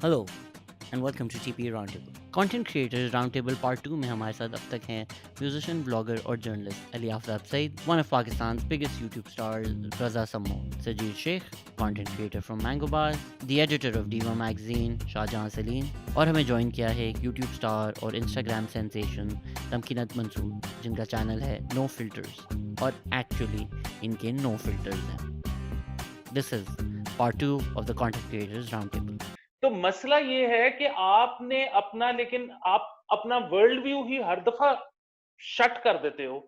Hello and welcome to TP roundtable content creators roundtable part 2 में हमारे साथ अब तक हैं म्यूजिशियन ब्लॉगर और journalist Ali Aftab Saeed, one of Pakistan biggest YouTube stars Raza Samoon, Sajid Sheikh content creator from Mango Bar, the editor of Diva magazine Shahjahan Salim, और हमें join किया है एक यूट्यूब स्टार और इंस्टाग्राम सेंसेशन तमकीनत मंसूर, जिनका चैनल है नो फिल्टर्स और एक्चुअली इनके नो फिल्टर्स हैं। This is part 2 of the content creators round table. तो मसला ये है कि आपने आप अपना वर्ल्ड व्यू ही हर दफा शट कर देते हो,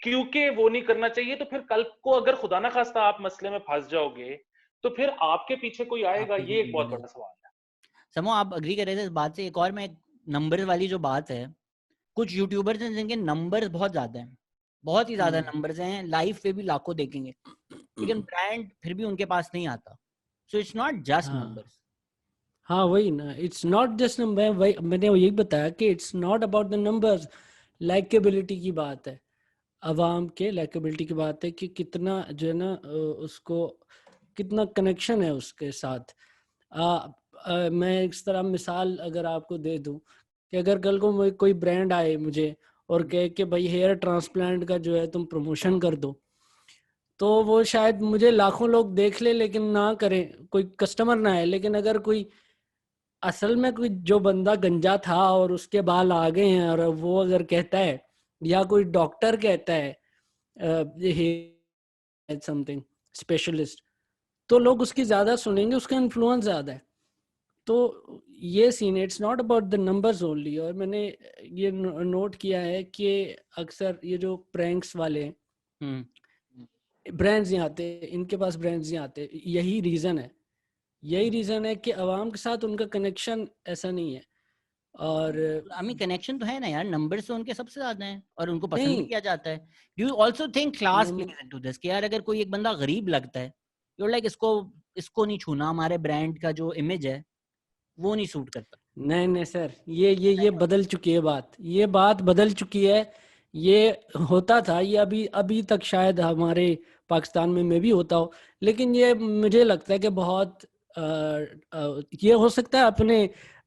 क्योंकि वो नहीं करना चाहिए। तो फिर कल को अगर खुदा ना खास्ता आप मसले में फंस जाओगे, तो फिर आपके पीछे कोई आएगा, आपके ये पीछे एक बहुत कोई बड़ा सवाल है। समो आप अग्री कर रहे थे इस बात से। एक और मैं नंबर वाली जो बात है, कुछ यूट्यूबर्स हैं जिनके नंबर्स बहुत ज्यादा हैं, बहुत ही ज्यादा नंबर्स हैं, लाइव पे भी लाखों देखेंगे, लेकिन ब्रांड फिर भी उनके पास नहीं आता। सो इट्स नॉट जस्ट हाँ नंबर्स। हाँ, वही ना, इट्स नॉट जस्ट नंबर। वही मैंने यही बताया कि it's not about the numbers. Likeability की बात है, अवाम के लाइकेबिलिटी की बात है कि कितना जो है ना उसको कितना कनेक्शन है उसके साथ। मैं इस तरह मिसाल अगर आपको दे दूं कि अगर कल को कोई ब्रांड आए मुझे और कहे कि भाई हेयर ट्रांसप्लांट का जो है तुम प्रमोशन कर दो, तो वो शायद मुझे लाखों लोग देख ले लेकिन ना करें, कोई कस्टमर ना आए। लेकिन अगर कोई असल में कोई जो बंदा गंजा था और उसके बाल आ गए हैं और वो अगर कहता है, या कोई डॉक्टर कहता है समथिंग स्पेशलिस्ट, तो लोग उसकी ज्यादा सुनेंगे, उसका इन्फ्लुएंस ज्यादा है। तो ये scene, it's not about the numbers only. और मैंने ये नोट किया है कि अक्सर ये जो प्रैंक्स वाले ब्रांड्स नहीं आते, इनके पास ब्रांड्स नहीं आते, यही रीजन है कि आवाम के साथ उनका कनेक्शन ऐसा नहीं है। और हमें कनेक्शन तो है ना यार, नंबर्स तो उनके सबसे ज्यादा हैं और उनको पसंद भी नहीं, किया जाता है। Do you also think class plays into this कि यार अगर कोई एक बंदा गरीब लगता है, यू लाइक इसको नहीं छूना, हमारे ब्रांड का जो इमेज है वो नहीं सूट करता। नहीं सर, ये बदल चुकी है बात, ये बात बदल चुकी है। ये होता था, ये अभी अभी तक शायद हमारे पाकिस्तान में भी होता हो, लेकिन ये मुझे लगता है कि बहुत ये हो सकता है अपने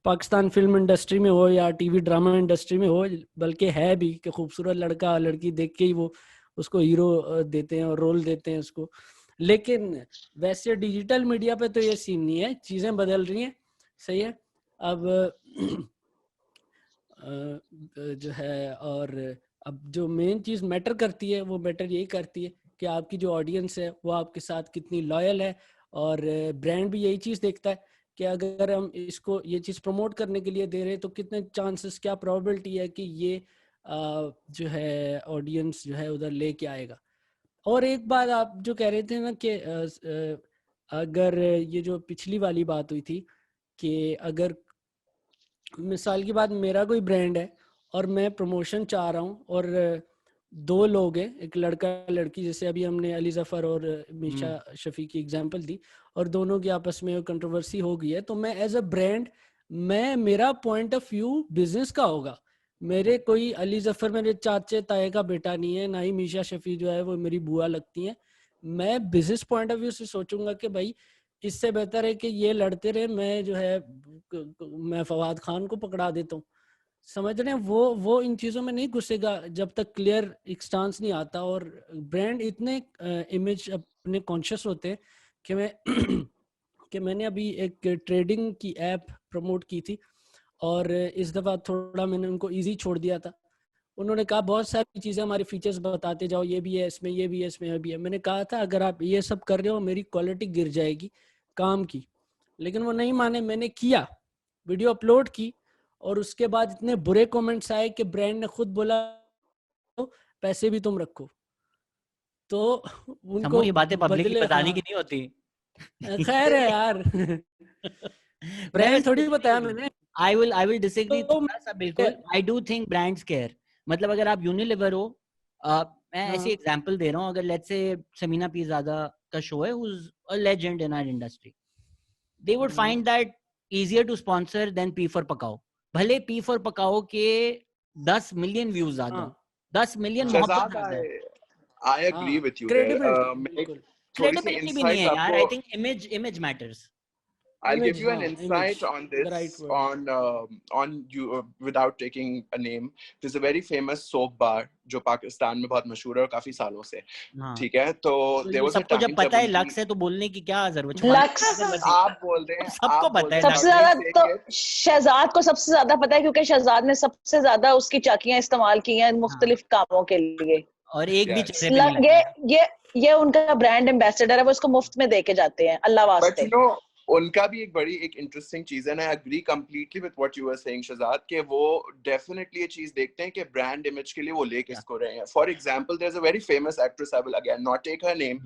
पाकिस्तान फिल्म इंडस्ट्री में हो या टीवी ड्रामा इंडस्ट्री में हो, बल्कि है भी कि खूबसूरत लड़का लड़की देख के ही वो उसको हीरो देते हैं और रोल देते हैं उसको। लेकिन वैसे डिजिटल मीडिया पे तो ये सीन नहीं है, चीजें बदल रही हैं, सही है। अब जो है, और अब जो मेन चीज मैटर करती है वो मैटर यही करती है कि आपकी जो ऑडियंस है वो आपके साथ कितनी लॉयल है। और ब्रांड भी यही चीज देखता है कि अगर हम इसको ये चीज प्रमोट करने के लिए दे रहे हैं तो कितने चांसेस, क्या प्रोबेबिलिटी है कि ये जो है ऑडियंस जो है उधर लेके आएगा। और एक बात आप जो कह रहे थे ना कि अगर ये जो पिछली वाली बात हुई थी कि अगर मिसाल की बात, मेरा कोई ब्रांड है और मैं प्रमोशन चाह रहा हूँ, और दो लोग हैं, एक लड़का लड़की, जैसे अभी हमने अली जफर और मीशा शफी की एग्जांपल दी, और दोनों की आपस में कंट्रोवर्सी हो गई है, तो मैं एज अ ब्रांड, मेरा पॉइंट ऑफ व्यू बिजनेस का होगा। मेरे कोई अली जफर मेरे चाचे ताए का बेटा नहीं है, ना ही मीशा शफी जो है वो मेरी बुआ लगती है। मैं बिजनेस पॉइंट ऑफ व्यू से सोचूंगा कि भाई इससे बेहतर है कि ये लड़ते रहे, मैं जो है मैं फवाद खान को पकड़ा देता हूँ। समझ रहे हैं, वो इन चीजों में नहीं घुसेगा जब तक क्लियर एक स्टांस नहीं आता। और ब्रांड इतने इमेज अपने कॉन्शियस होते हैं कि मैं कि मैंने अभी एक ट्रेडिंग की ऐप प्रमोट की थी, और इस दफा थोड़ा मैंने उनको इजी छोड़ दिया था। उन्होंने कहा बहुत सारी चीजें हमारे फीचर्स बताते जाओ, ये भी है इसमें, ये भी है इसमें, ये भी है। मैंने कहा था अगर आप ये सब कर रहे हो मेरी क्वालिटी गिर जाएगी काम की। लेकिन वो नहीं माने, मैंने किया, वीडियो अपलोड की, और उसके बाद इतने बुरे कमेंट्स आए कि ब्रांड ने खुद बोला पैसे भी तुम रखो। तो समूह उनको ये बातें पब्लिक की बदले, बताने हाँ की नहीं होती। खैर है यार मैं ब्रांड थोड़ी बताया मैंने। आई विल डिसएग्री तो थोड़ा सा, बिल्कुल। I do think brands care. मतलब अगर आप यूनिलीवर हो, मैं ऐसी हाँ एग्जांपल दे रहा हूँ, अगर लेट्स से समीना पीरज़ादा का शो है, who is a legend in our industry, they would find that easier to sponsor than P for पकाओ। भले P for पकाओ के 10 मिलियन व्यूज आ जाए, 10 मिलियन मोहब्बत शहजाद, आ जाए, I agree with you there. Credibility मैं एक बिल्कुल। थोड़ी सी क्रेडिबिलिटी भी नहीं इंसाइट्स है यार। आपको I think image matters. I'll give Image, you an हाँ, insight image, on the this right word. on you without taking a name. There's a very famous soap bar जो पाकिस्तान में बहुत मशहूर है और काफी सालों से, हाँ ठीक है? तो तो there ये was a सबको जब time पता जब है उनकी लक्स है तो बोलने की क्या जरूरत छुपाने की लक्स क्या जरूरत है? आप बोल रहे अब हैं, सबको आप बोल पता है रहे हैं, सबसे लक्स not me ज्यादा saying तो it. शहजाद को सबसे ज्यादा पता है क्योंकि शहजाद ने सबसे ज्यादा उसकी चाकियां इस्तेमाल की हैं हाँ मुख्तलिफ कामों के लिए। और एक भी Yes. चेहरे पे नहीं लगाया। ये उनका ब्रांड एम्बेसडर है, वो इसको मुफ्त में दे के जाते हैं अल्लाह But वास्ते। you know, उनका भी एक बड़ी एक इंटरेस्टिंग चीज है, and I agree completely with what you were saying, Shahzad, कि वो definitely ये चीज देखते हैं कि brand image के लिए वो ले किसको रहे हैं. For example, there's a very famous actress, I will again not take her name,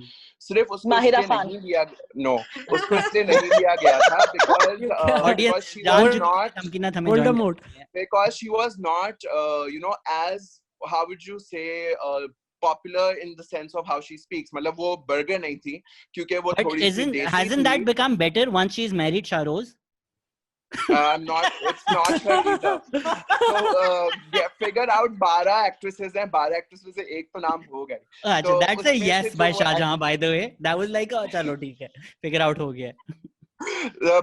सिर्फ उसको माहिरा इसलिए खान। नहीं लिया, no, उसको इसलिए नहीं लिया गया था because ये क्या? ऑडियंस she जान was चुकी है not, तमकीना हमें join Voldemort. करनी है। because she was not you know, as how would you say popular in the sense of how she speaks. मतलब वो बर्गर नहीं थी क्योंकि वो But थोड़ी सी isn't देसी hasn't थी. that become better once she's married Shahroz? Not, it's not her either. So figure out 12 actresses हैं, 12 actresses से एक तो नाम हो गए. अच्छा तो that's a उसमें से yes जो by वो Shahjahan by the way. That was like चलो ठीक है figure out हो गया।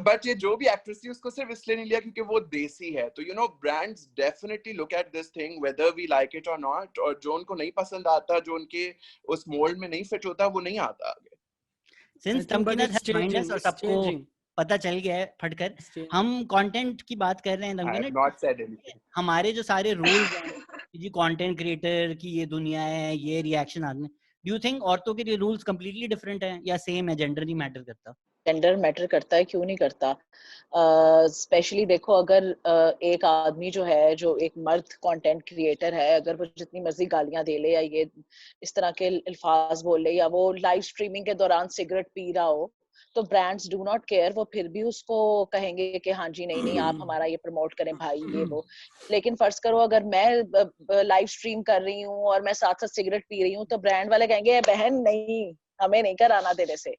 बट ये जो भी एक्ट्रेस थी उसको सिर्फ इसलिए नहीं लिया क्योंकि वो देसी है. तो you know brands definitely look at this thing whether we like it और नॉट, और जो उनको नहीं पसंद आता, जो उनके उस मोल्ड में नहीं फिट होता, वो नहीं आता आगे. I Since think, but तमकीना it's has joined us changing. और It's सबको changing. पता चल गया है फटकर, It's changing. हम कंटेंट की बात कर रहे हैं I तमकीना। have not said anything. हमारे जो सारे रूल्स हैं कि जी कंटेंट क्रिएटर की ये दुनिया है, ये रिएक्शन आदमी, डू यू थिंक औरतों के लिए रूल्स कंप्लीटली डिफरेंट हैं या सेम है, जेंडर नहीं मैटर करता? जेंडर मैटर करता है, क्यों नहीं करता। स्पेशली देखो अगर एक आदमी जो है, जो एक मर्द कंटेंट क्रिएटर है, अगर वो जितनी मर्जी गालियां दे ले या ये इस तरह के अल्फाज बोल ले या वो लाइव स्ट्रीमिंग के दौरान सिगरेट पी रहा हो, तो ब्रांड्स डू नॉट केयर, वो फिर भी उसको कहेंगे कि हाँ जी नहीं नहीं आप हमारा ये प्रमोट करें भाई ये वो। लेकिन फर्ज करो अगर मैं लाइव स्ट्रीम कर रही हूँ और मैं साथ साथ सिगरेट पी रही हूँ, तो ब्रांड वाले कहेंगे बहन नहीं, हमें नहीं कराना तेरे से।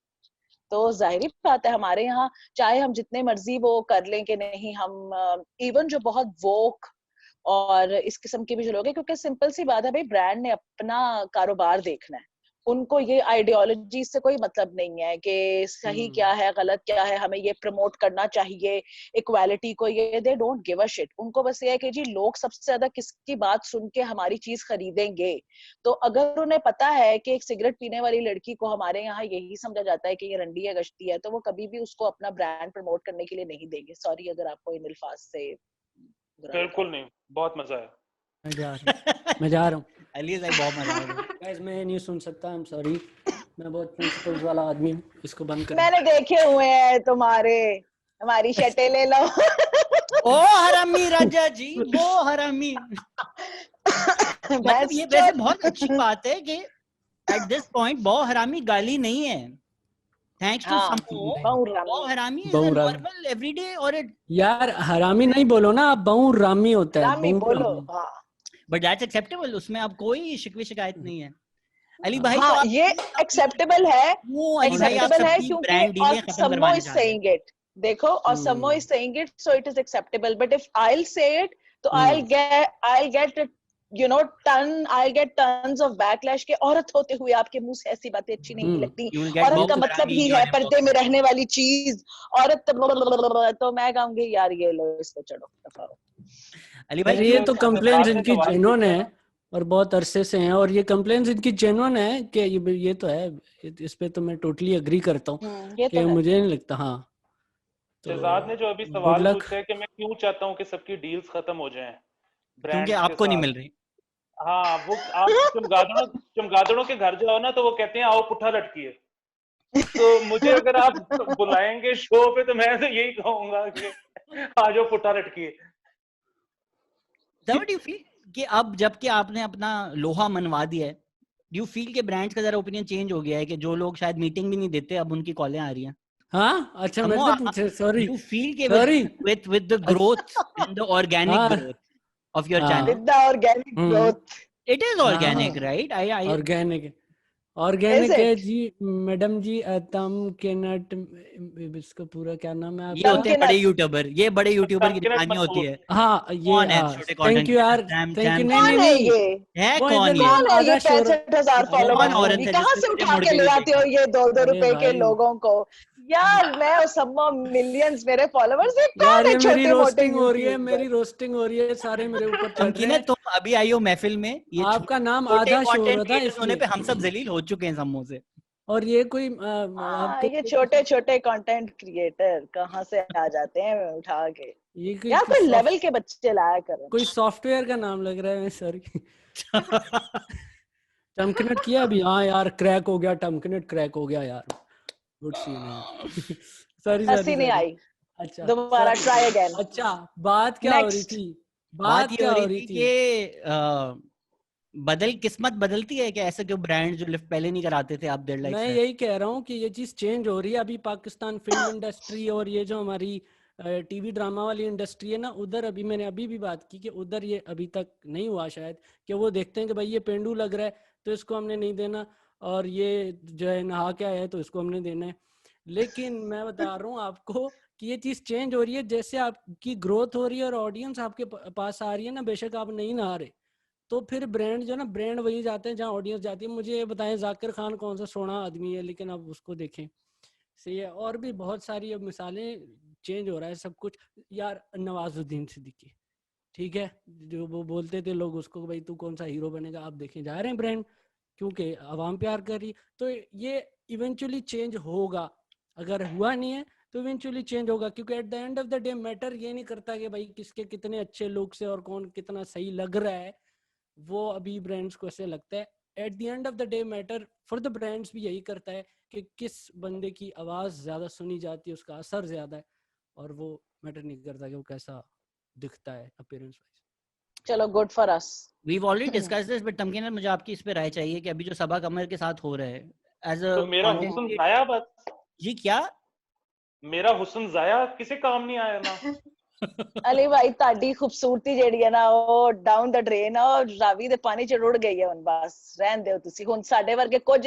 तो जाहिर बात है हमारे यहाँ चाहे हम जितने मर्जी वो कर लें कि नहीं, हम इवन जो बहुत वोक और इस किस्म के भी जो लोग हैं, क्योंकि सिंपल सी बात है भाई, ब्रांड ने अपना कारोबार देखना है, उनको ये आइडियोलॉजी से कोई मतलब नहीं है कि सही क्या है गलत क्या है, हमें ये प्रमोट करना चाहिए इक्वालिटी को, ये they don't give a shit. उनको बस ये है कि जी लोग सबसे ज्यादा किसकी बात सुन के हमारी चीज खरीदेंगे। तो अगर उन्हें पता है कि एक सिगरेट पीने वाली लड़की को हमारे यहाँ यही समझा जाता है कि ये रंडी है गश्ती है, तो वो कभी भी उसको अपना ब्रांड प्रमोट करने के लिए नहीं देंगे। सॉरी अगर आपको इन अल्फाज से बिल्कुल नहीं, बहुत मजा आया। मैं जा रहा हूँ अली भाई बहुत मजा आया। गाइस, मैं नहीं सुन सकता, आई एम सॉरी, मैं बहुत प्रिंसिपल्स वाला आदमी हूँ, इसको बंद कर। मैंने देखे हुए हैं तुम्हारे, हमारी शर्टें ले लो। ओ हरामी राजा जी, वो हरामी। मतलब ये वैसे बहुत अच्छी बात है कि एट दिस पॉइंट बहु हरामी गाली नहीं है, थैंक्स टू बहु हरामी इज अ नॉर्मल एवरीडे। और यार हरामी नहीं बोलो ना आप, बहु रामी होता है, रामी बोलो। हाँ बट दैट्स एक्सेप्टेबल, उसमें अब कोई शिकवे शिकायत नहीं है। अली भाई हाँ, तो आप ये एक्सेप्टेबल है, एक्सेप्टेबल है क्योंकि समो इज सेइंग इट। देखो और Samo is saying it, so it is acceptable. But if I will say it, तो I will get you know I'll get tons of backlash के औरत होते हुए आपके मुंह से ऐसी बातें अच्छी नहीं लगती, औरत का मतलब ही है पर्दे में रहने वाली चीज, औरत तो मैं कहूंगी यार ये लो इस पे चढ़ो। अली भाई ये तो कंप्लेंट्स इनकी जेन्युइन है और बहुत अरसे से हैं, और ये कंप्लेंट्स इनकी जेन्युइन है कि ये तो है, इस पे तो मैं टोटली एग्री करता हूँ कि मुझे नहीं लगता। हाँ शहजाद ने जो अभी सवाल पूछा है कि मैं क्यों चाहता हूँ कि सबकी डील्स खत्म हो जाएं क्योंकि आपको नहीं मिल रही। हाँ, वो आप चमगादड़ों के घर जाओ ना तो वो कहते हैं आओ पुट्ठा लटकिए। तो मुझे अगर आप बुलाएंगे शो पे तो मैं तो यही कहूंगा कि आ जाओ पुट्ठा लटकिए। डू यू फील कि अब जबकि आपने अपना लोहा मनवा दिया है, डू यू फील कि ब्रांड्स का जरा ओपिनियन चेंज हो गया है कि जो लोग शायद मीटिंग भी नहीं देते अब उनकी कॉलें आ रही हैं? हाँ अच्छा मेरे से पूछे, सॉरी। यू फील कि with the growth and the organic growth of your channel, with the organic growth, it is organic, right? organic है जी मैडम जी। तम के नट, इसको पूरा क्या नाम है आपका? ये होते हैं बड़े यूट्यूबर, ये बड़े यूट्यूबर की निशानी होती है। हाँ ये थैंक यू यार, थैंक यू। नहीं है कौन ये 65,000 फॉलोवर कहाँ से उठा के ले आते हो ये 2-2 रुपए के लोगों को? यार मैं सम्मा मिलियंस मेरे फॉलोवर्स है, यार ये मेरी छोटे मोटे रोस्टिंग हो रही है, यूट्यूबर। मेरी रोस्टिंग हो रही है, सारे मेरे ऊपर चढ़ रहे तमकीना हैं। तुम अभी आई हो महफिल में, ये आपका नाम छोटे आधा शो हो कंटेंट रहा था क्रिएटर्स होने इसलिए, पे हम सब जलील हो चुके हैं सम्मो से। और ये कोई आपको ये छोटे छोटे कंटेंट क्रिएटर कहाँ से आ जाते हैं उठा के, ये या कोई लेवल के बच्चे लाया करो। कोई सॉफ्टवेयर का नाम लग रहा है, सॉरी। टमकनेट किया अभी? हाँ यार क्रैक हो गया, टमकनेट क्रैक हो गया यार, गुड सीन है। सॉरी हंसी नहीं आई, अच्छा दोबारा ट्राई अगेन। अच्छा, बात क्या हो रही Next. थी? बात ये क्या हो रही थी कि किस्मत बदलती है क्या? ऐसे क्यों ब्रांड जो लिफ्ट पहले नहीं कराते थे आप देयर लाइक मैं यही कह रहा हूँ कि ये चीज चेंज हो रही है अभी। पाकिस्तान फिल्म इंडस्ट्री और ये जो हमारी टीवी ड्रामा वाली इंडस्ट्री है ना, उधर अभी मैंने अभी भी बात की कि उधर ये अभी तक नहीं हुआ शायद, कि वो देखते हैं कि भाई ये पेंडू लग रहा है तो इसको हमने नहीं देना, और ये जो है नहा के आया है तो इसको हमने देना है। लेकिन मैं बता रहा हूँ आपको कि ये चीज चेंज हो रही है जैसे आपकी ग्रोथ हो रही है और ऑडियंस आपके पास आ रही है ना, बेशक आप नहीं नहा रहे तो फिर ब्रांड जो ना, ब्रांड वही जाते हैं जहाँ ऑडियंस जाती है। मुझे ये बताएं जाकिर खान कौन सा सोना आदमी है, लेकिन अब उसको देखें। सही है, और भी बहुत सारी अब मिसालें, चेंज हो रहा है सब कुछ। यार नवाजुद्दीन सिद्दीकी, ठीक है, जो वो बोलते थे लोग उसको भाई तू कौन सा हीरो बनेगा, आप देखें जा रहे हैं ब्रांड, क्योंकि आवाम प्यार कर रही। तो ये इवेंचुअली चेंज होगा, अगर हुआ नहीं है तो इवेंचुअली चेंज होगा, क्योंकि at the end of the day matter ये नहीं करता कि भाई किसके कितने अच्छे लुक से और कौन कितना सही लग रहा है, वो अभी ब्रांड्स को ऐसे लगता है। At the end of the day matter for the brands भी यही करता है कि किस बंदे की आवाज ज्यादा सुनी जाती है, उसका असर ज्यादा है, और वो मैटर नहीं करता कि वो कैसा दिखता है अपीयरेंस वाइज। चलो good for us. We've already discussed this, but तमकीना मुझे आपकी इस पे राय चाहिए कि अभी जो सबा कमर के साथ हो रहा है एज अ तो मेरा content हुस्न creator- जाया, बस जी क्या? मेरा हुस्न जाया, किसी काम नहीं आया ना। अली भाई ताड़ी खूबसूरती जेड़ी है ना, ਉਹ ਡਾਊਨ ਦ ਡਰੇਨ ਆ, ਰਾਵੀ ਦੇ ਪਾਣੀ ਚ ਰੁੜ ਗਈ ਹੈ ਹੁਣ, ਬਸ ਰਹਿਣ ਦਿਓ ਤੁਸੀਂ। ਹੁਣ ਸਾਡੇ ਵਰਗੇ ਕੁਝ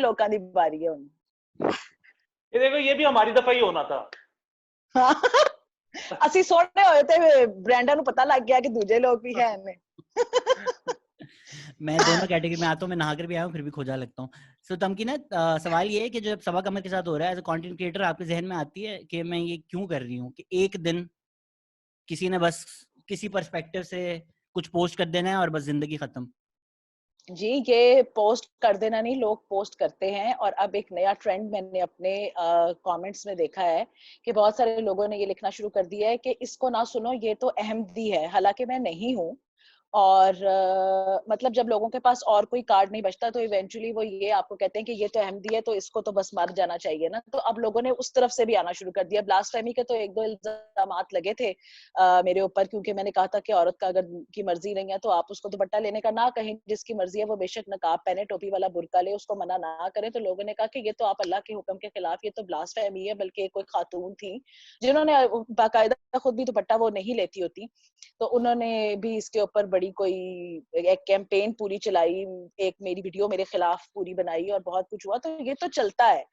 ਲੋਕਾਂ ਦੀ ਵਾਰੀ ਹੈ ਹੁਣ। ये देखो, ये भी हमारी दफा ही होना था। ਅਸੀਂ ਸੋਹਣੇ ਹੋਏ ਤੇ ਬ੍ਰਾਂਡਾਂ ਨੂੰ ਪਤਾ ਲੱਗ ਗਿਆ ਕਿ ਦੂਜੇ ਲੋਕ भी हैं ने। मैं दोनों कैटेगरी में आता हूँ, मैं नहाकर भी आया हूँ फिर भी खोजा लगता हूँ। सो तमकीना सवाल ये है कि जब सबा कमर के साथ हो रहा है एज अ कंटेंट क्रिएटर, आपके जहन में आती है कि मैं ये क्यों कर रही हूँ, कि एक दिन किसी ने बस किसी पर्सपेक्टिव से कुछ पोस्ट कर देना है और बस जिंदगी खत्म? जी, ये पोस्ट कर देना नहीं, लोग पोस्ट करते हैं। और अब एक नया ट्रेंड मैंने अपने कमेंट्स में देखा है कि बहुत सारे लोगों ने ये लिखना शुरू कर दिया है कि इसको ना सुनो, ये तो अहमदी है। हालांकि मैं नहीं हूँ, और मतलब जब लोगों के पास और कोई कार्ड नहीं बचता तो इवेंचुअली वो ये आपको कहते हैं कि ये तो अहमदी है तो इसको तो बस मर जाना चाहिए ना। तो अब लोगों ने उस तरफ से भी आना शुरू कर दिया। ब्लास्फेमी के तो 1-2 इल्जामात लगे थे मेरे ऊपर, क्योंकि मैंने कहा था कि औरत का अगर की मर्जी नहीं है तो आप उसको दुपट्टा लेने का ना कहें, जिसकी मर्जी है वो बेशक नकाब पहने, टोपी वाला बुर्का ले, उसको मना ना करें। तो लोगों ने कहा कि ये तो आप अल्लाह के हुक्म के खिलाफ, ये तो ब्लास्फेमी है। बल्कि कोई खातून थी जिन्होंने बाकायदा खुद भी दुपट्टा वो नहीं लेती होती, तो उन्होंने भी इसके ऊपर बड़ी कोई एक कैंपेन पूरी चलाई, एक मेरी वीडियो मेरे खिलाफ पूरी बनाई और बहुत कुछ हुआ। तो ये तो चलता है,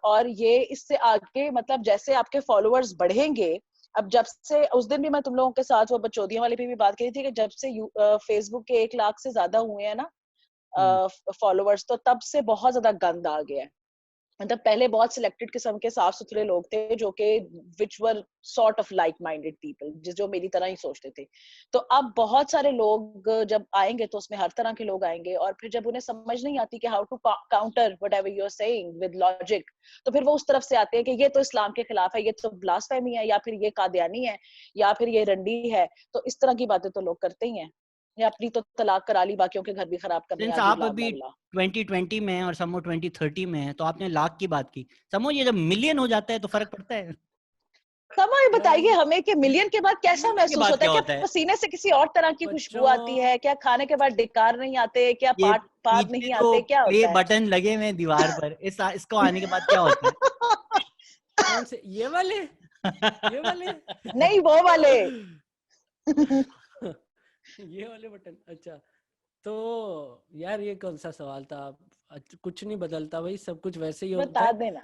और ये इससे आगे मतलब जैसे आपके फॉलोअर्स बढ़ेंगे। अब जब से उस दिन भी मैं तुम लोगों के साथ वो बचौदियों वाली पे भी बात करी थी कि जब से फेसबुक के 1 लाख से ज्यादा हुए हैं ना फॉलोअर्स, तो तब से बहुत ज्यादा गंद आ गया है। मतलब पहले बहुत सिलेक्टेड किस्म के साफ सुथरे लोग थे जो कि which were sort of like minded people, जो मेरी तरह ही सोचते थे। तो अब बहुत सारे लोग जब आएंगे तो उसमें हर तरह के लोग आएंगे, और फिर जब उन्हें समझ नहीं आती कि how to counter whatever you are saying with logic, तो फिर वो उस तरफ से आते हैं कि ये तो इस्लाम के खिलाफ है, ये तो ब्लास्फेमी है, या फिर ये कादियानी है, या फिर ये रंडी है। तो इस तरह की बातें तो लोग करते ही हैं, या अपनी तो तलाक करा ली, बाकियों के घर भी खराब करने सिंस आ गई, आप ब्ला अभी ब्ला ब्ला। 2020 में हैं और समो 2030 में है, तो आपने लाख की बात की। समो ये जब मिलियन हो जाता है तो फर्क पड़ता है? समझ बताइए हमें कि मिलियन के बाद कैसा मिलियन के महसूस बाद होता है? क्या क्या होता है? पसीने से किसी और तरह की खुशबू आती बच्चों, है? क्या खाने के बाद डिकार नहीं आते? क्या ये पाद पीछे नहीं जो आते? क्या प्ले होता है? बटन लगे हुए हैं दीवार पर, इसको आने के बाद क्या होता है? कौन से ये वाले? ये वाले? नहीं, वो वाले। ये वाले बटन? अच्छा, तो यार ये कौन सा सवाल था? कुछ नहीं बदलता भाई, सब कुछ वैसे ही होता बता है। देना,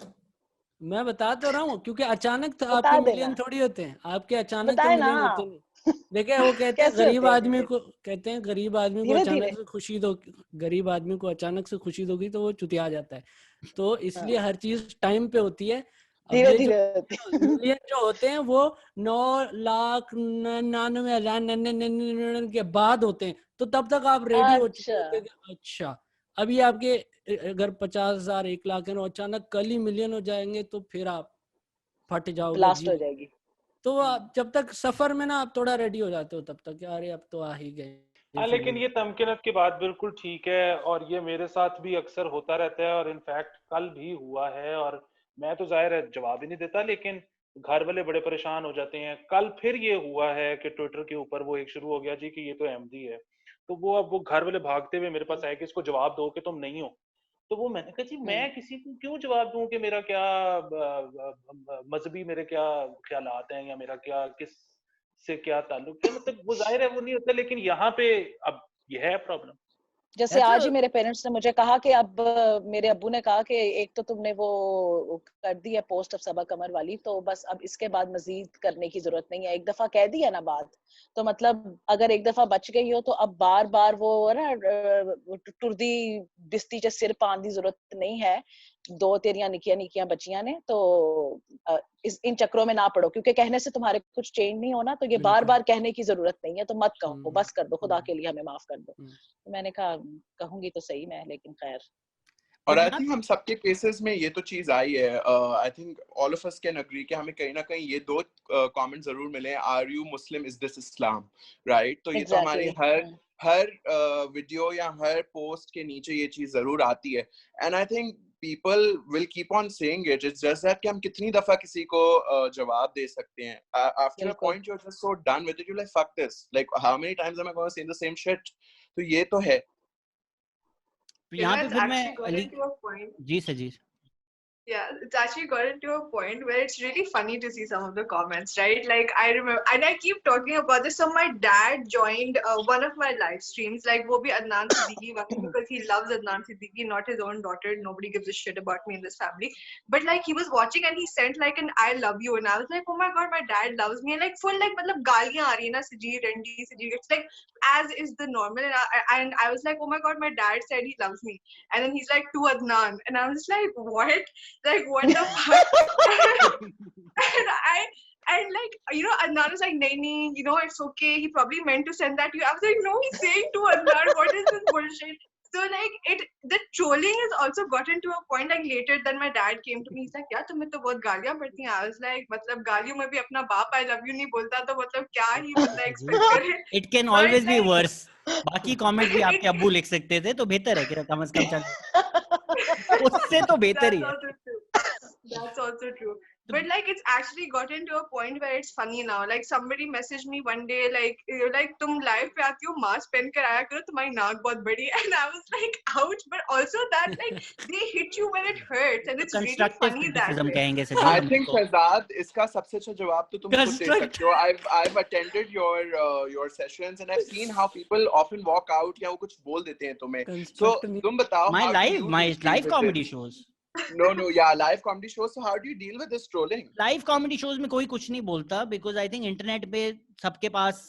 मैं बता तो रहा हूँ, क्योंकि अचानक तो बता आपके देना, मिलियन थोड़ी होते हैं, आपके अचानक तो बताए ना। मिलियन होते नहीं। देखिए वो कहते हैं कैसे गरीब होते हैं आदमी मिलियन? को, कहते हैं गरीब आदमी को धीरे अचानक धीरे। से खुशी दो, गरीब आदमी को अचानक से खुशी दोगी तो वो चुतिया जाता है। तो इसलिए हर चीज टाइम पे होती है। अब धीरे ये जो धीरे मिलियन जो होते हैं वो 9,99,999 के बाद होते हैं, तो तब तक आप रेडी हो चुके अच्छा होते हैं कि अच्छा अभी आपके अगर 50,000 1 लाख है और अचानक कल ही मिलियन हो जाएंगे तो फिर आप फट जाओगे ब्लास्ट हो जी। जाएगी। तो आप जब तक सफर में ना आप थोड़ा रेडी हो जाते हो तब तक कि अरे अब तो आ ही गए हाँ, फिर लेकिन ये तमकीनत की बात बिल्कुल ठीक है, और ये मेरे साथ भी अक्सर होता रहता है, और इनफैक्ट कल भी हुआ है। और मैं तो जाहिर है जवाब ही नहीं देता, लेकिन घर वाले बड़े परेशान हो जाते हैं। कल फिर ये हुआ है कि ट्विटर के ऊपर वो एक शुरू हो गया जी कि ये तो अहमदी है, तो वो अब वो घर वाले भागते हुए मेरे पास आए कि इसको जवाब दो कि तुम नहीं हो। तो वो मैंने कहा जी मैं किसी को क्यों जवाब दूं कि मेरा क्या मजहबी मेरे क्या ख्यालात हैं, या मेरा क्या किस से क्या ताल्लुक है। मतलब वो जाहिर है वो नहीं होता, लेकिन यहाँ पे अब ये है प्रॉब्लम। जैसे आज ही मेरे पेरेंट्स ने मुझे कहा कि अब मेरे अब्बू ने कहा कि एक तो तुमने वो कर दी है पोस्ट अब सबा कमर वाली, तो बस अब इसके बाद मजीद करने की जरूरत नहीं है, एक दफा कह दी है ना बात, तो मतलब अगर एक दफा बच गई हो तो अब बार बार वो ना टुरदी बिस्ती च सिर पान की जरूरत नहीं है। दो तेरियां निकियां निकियां बच्चियां ने, तो इन चक्रों में ना पड़ो, क्योंकि कहने से तुम्हारे कुछ चेंज नहीं होना, तो ये बार बार कहने की जरूरत नहीं है, तो मत कहो, बस कर दो, खुदा के लिए हमें माफ कर दो। तो मैंने कहा कहूंगी तो सही मैं, लेकिन खैर। और आई थिंक हम सबके केसेस में ये तो चीज आई है। I think all of us can agree कि हमें कहीं ना कहीं ये दो कमेंट जरूर मिले, are you Muslim, is this Islam, right? तो ये तो हमारे हर वीडियो या हर पोस्ट के नीचे ये चीज जरूर आती है। And I think people will keep on saying it. It's just that कि हम कितनी दफा किसी को जवाब दे सकते हैं. After a point you're just so done with it, you're like fuck this, like how many times am I going to say the same shit? तो ये तो है। यहाँ पे फिर मैं अली जी सजीद Yeah, it's actually gotten to a point where it's really funny to see some of the comments, right? Like I remember, and I keep talking about this. So my dad joined one of my live streams, like wo bhi Adnan Siddiqui one, because he loves Adnan Siddiqui, not his own daughter. Nobody gives a shit about me in this family. But like he was watching and he sent like an "I love you," and I was like, oh my god, my dad loves me, and like full like matlab gaaliyan aa rahi hai na, Sajid, Randy, Sajid. It's like as is the normal, and I was like, oh my god, my dad said he loves me, and then he's like, to Adnan, and I was like, what? Like what the fuck? and like Adnan was like, nahi, it's okay, he probably meant to send that to you. I was like, no, he's saying to Adnan, what is this bullshit? So like the trolling has also gotten to a point, like later then my dad came to me, he's like, yaar tumhe to bahut gaaliyan padti hain. I was like, matlab gaaliyon mein bhi apna baap I love you nahi bolta, to matlab kya hi banda expect करे. It can always be worse. बाकी comments भी आपके अब्बू लिख सकते थे, तो बेहतर है कि कम से कम चल उससे तो बेहतर ही है। That's also true. But like it's actually gotten to a point where it's funny now. Like somebody messaged me one day, like तुम live पे आती हो मास्क पहन कर आया करो, तुम्हारी नाक बहुत बड़ी है, and I was like, ouch. But also that like they hit you when it hurts, and it's really funny that way. कहेंगे I think Shahzad, इसका सबसे अच्छा जवाब तो तुम खुद दे सकते हो. I've attended your sessions and I've seen how people often walk out या वो कुछ बोल देते हैं तुम्हें. So तुम बताओ. My live comedy shows. No, yeah, live comedy shows. So how do you deal with this trolling? Live comedy shows में कोई कुछ नहीं बोलता, because I think इंटरनेट पे सबके पास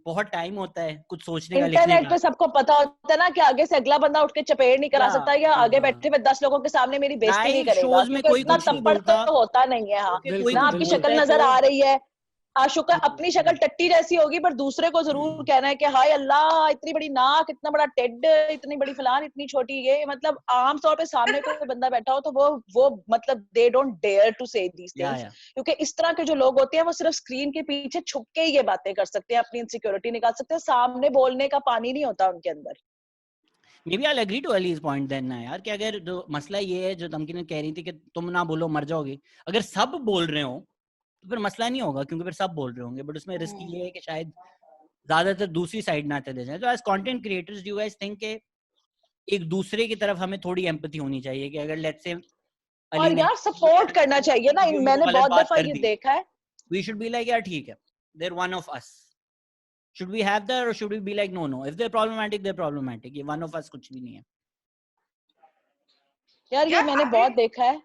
बहुत टाइम होता है कुछ सोचने का, लिखने का. इंटरनेट पे सबको पता होता है ना कि आगे से अगला बंदा उठ के चपेट नहीं करा सकता, या आगे बैठे हुए 10 लोगों के सामने मेरी बेइज्जती नहीं करेगा, क्योंकि इतना तप्पड़ तो होता नहीं है. हाँ, ना आपकी शक्ल नजर आ रही है, आशुका अपनी शक्ल टट्टी जैसी होगी, पर दूसरे को जरूर कहना है कि हाय अल्लाह इतनी बड़ी नाक, इतना बड़ा टेड, इतनी बड़ी फलान, इतनी छोटी ये. मतलब आम तौर पे सामने कोई बंदा बैठा हो तो वो मतलब दे डोंट डेयर टू से दीस थिंग्स, क्योंकि इस तरह के जो लोग होते हैं वो सिर्फ स्क्रीन के पीछे छुप के ही ये बातें कर सकते हैं, अपनी इनसिक्योरिटी निकाल सकते हैं, सामने बोलने का पानी नहीं होता उनके अंदर. Maybe I'll agree to Ali's point then ना यार, कि अगर जो मसला ये है जो तमकीन कह रही थी कि तुम ना बोलो मर जाओगे, अगर सब बोल रहे हो तो फिर मसला नहीं होगा, क्योंकि फिर सब बोल रहे होंगे. बट उसमें रिस्क ये है कि शायद ज्यादातर दूसरी साइड ना चले जाए. तो as content creators do you guys think के एक दूसरे की तरफ हमें थोड़ी एम्पैथी होनी चाहिए कि अगर लेट्स से और यार सपोर्ट करना चाहिए ना. मैंने बहुत दफा ये देखा है. वी शुड बी लाइक यार ठीक है, there one of us. Should we have that or should we be like no? If they're problematic, they're problematic. ये one of us कुछ भी नहीं है. यार ये मैंने बहुत देखा है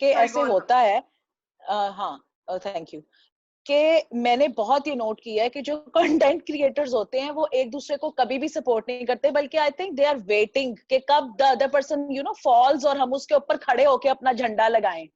कि ऐसे होता है. हाँ, थैंक यू. कि मैंने बहुत ये नोट किया है कि जो कंटेंट क्रिएटर्स होते हैं वो एक दूसरे को कभी भी सपोर्ट नहीं करते, बल्कि I think they are waiting कि कब द अदर पर्सन फॉल्स और हम उसके ऊपर खड़े होके अपना झंडा लगाएं।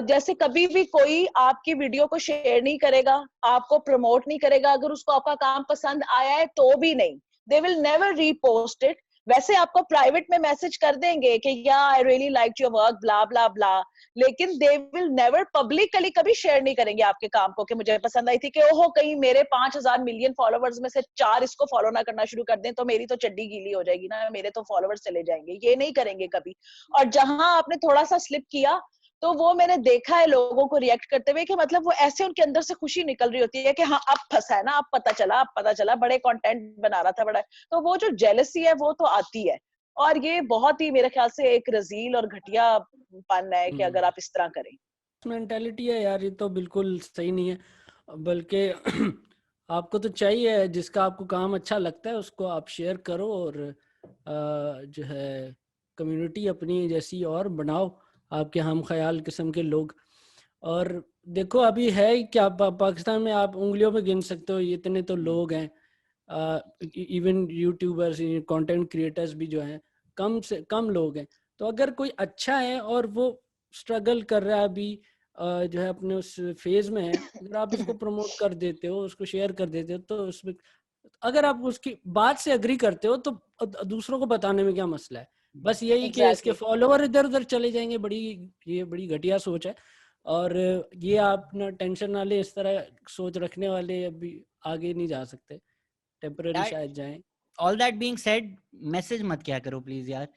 जैसे कभी भी कोई आपकी वीडियो को शेयर नहीं करेगा, आपको प्रमोट नहीं करेगा, अगर उसको आपका काम पसंद आया है तो भी नहीं, they will never repost it. वैसे आपको प्राइवेट में मैसेज कर देंगे कि या I really like your work blah blah blah, लेकिन दे विल नेवर पब्लिकली कभी शेयर नहीं करेंगे आपके काम को कि मुझे पसंद आई थी, कि ओहो कहीं मेरे 5,000 मिलियन फॉलोवर्स में से 4 इसको फॉलो ना करना शुरू कर दें तो मेरी तो चड्डी गीली हो जाएगी ना, मेरे तो फॉलोवर्स चले जाएंगे। ये नहीं करेंगे कभी। और जहां आपने थोड़ा सा स्लिप किया तो वो मैंने देखा है लोगों को रिएक्ट करते हुए कि मतलब वो ऐसे उनके अंदर से खुशी निकल रही होती है कि हाँ अब फंसा है ना, अब पता चला बड़े कंटेंट बना रहा था बड़ा, तो वो जो जेलसी है वो तो आती है। और ये बहुत ही मेरे ख्याल से एक रजील और घटिया पन है कि अगर आप इस तरह करें। मेंटालिटी है यार, ये तो बिल्कुल सही नहीं है। बल्कि आपको तो चाहिए जिसका आपको काम अच्छा लगता है उसको आप शेयर करो और जो है कम्युनिटी अपनी जैसी और बनाओ, आपके हम ख्याल किस्म के लोग। और देखो अभी है क्या, पाकिस्तान में आप उंगलियों पे गिन सकते हो इतने तो लोग हैं, इवन यूट्यूबर्स कंटेंट क्रिएटर्स भी जो हैं कम से कम लोग हैं। तो अगर कोई अच्छा है और वो स्ट्रगल कर रहा है अभी जो है अपने उस फेज में है, अगर आप उसको प्रमोट कर देते हो, उसको शेयर कर देते हो, तो उसमें अगर आप उसकी बात से एग्री करते हो तो दूसरों को बताने में क्या मसला है। बस यही कि इसके फॉलोवर इधर उधर चले जाएंगे, ये बड़ी घटिया सोच है। और ये आप ना टेंशन ना ले, इस तरह सोच रखने वाले अभी आगे नहीं जा सकते, टेम्पररी शायद जाएं। All that being said, message मत क्या करो प्लीज यार।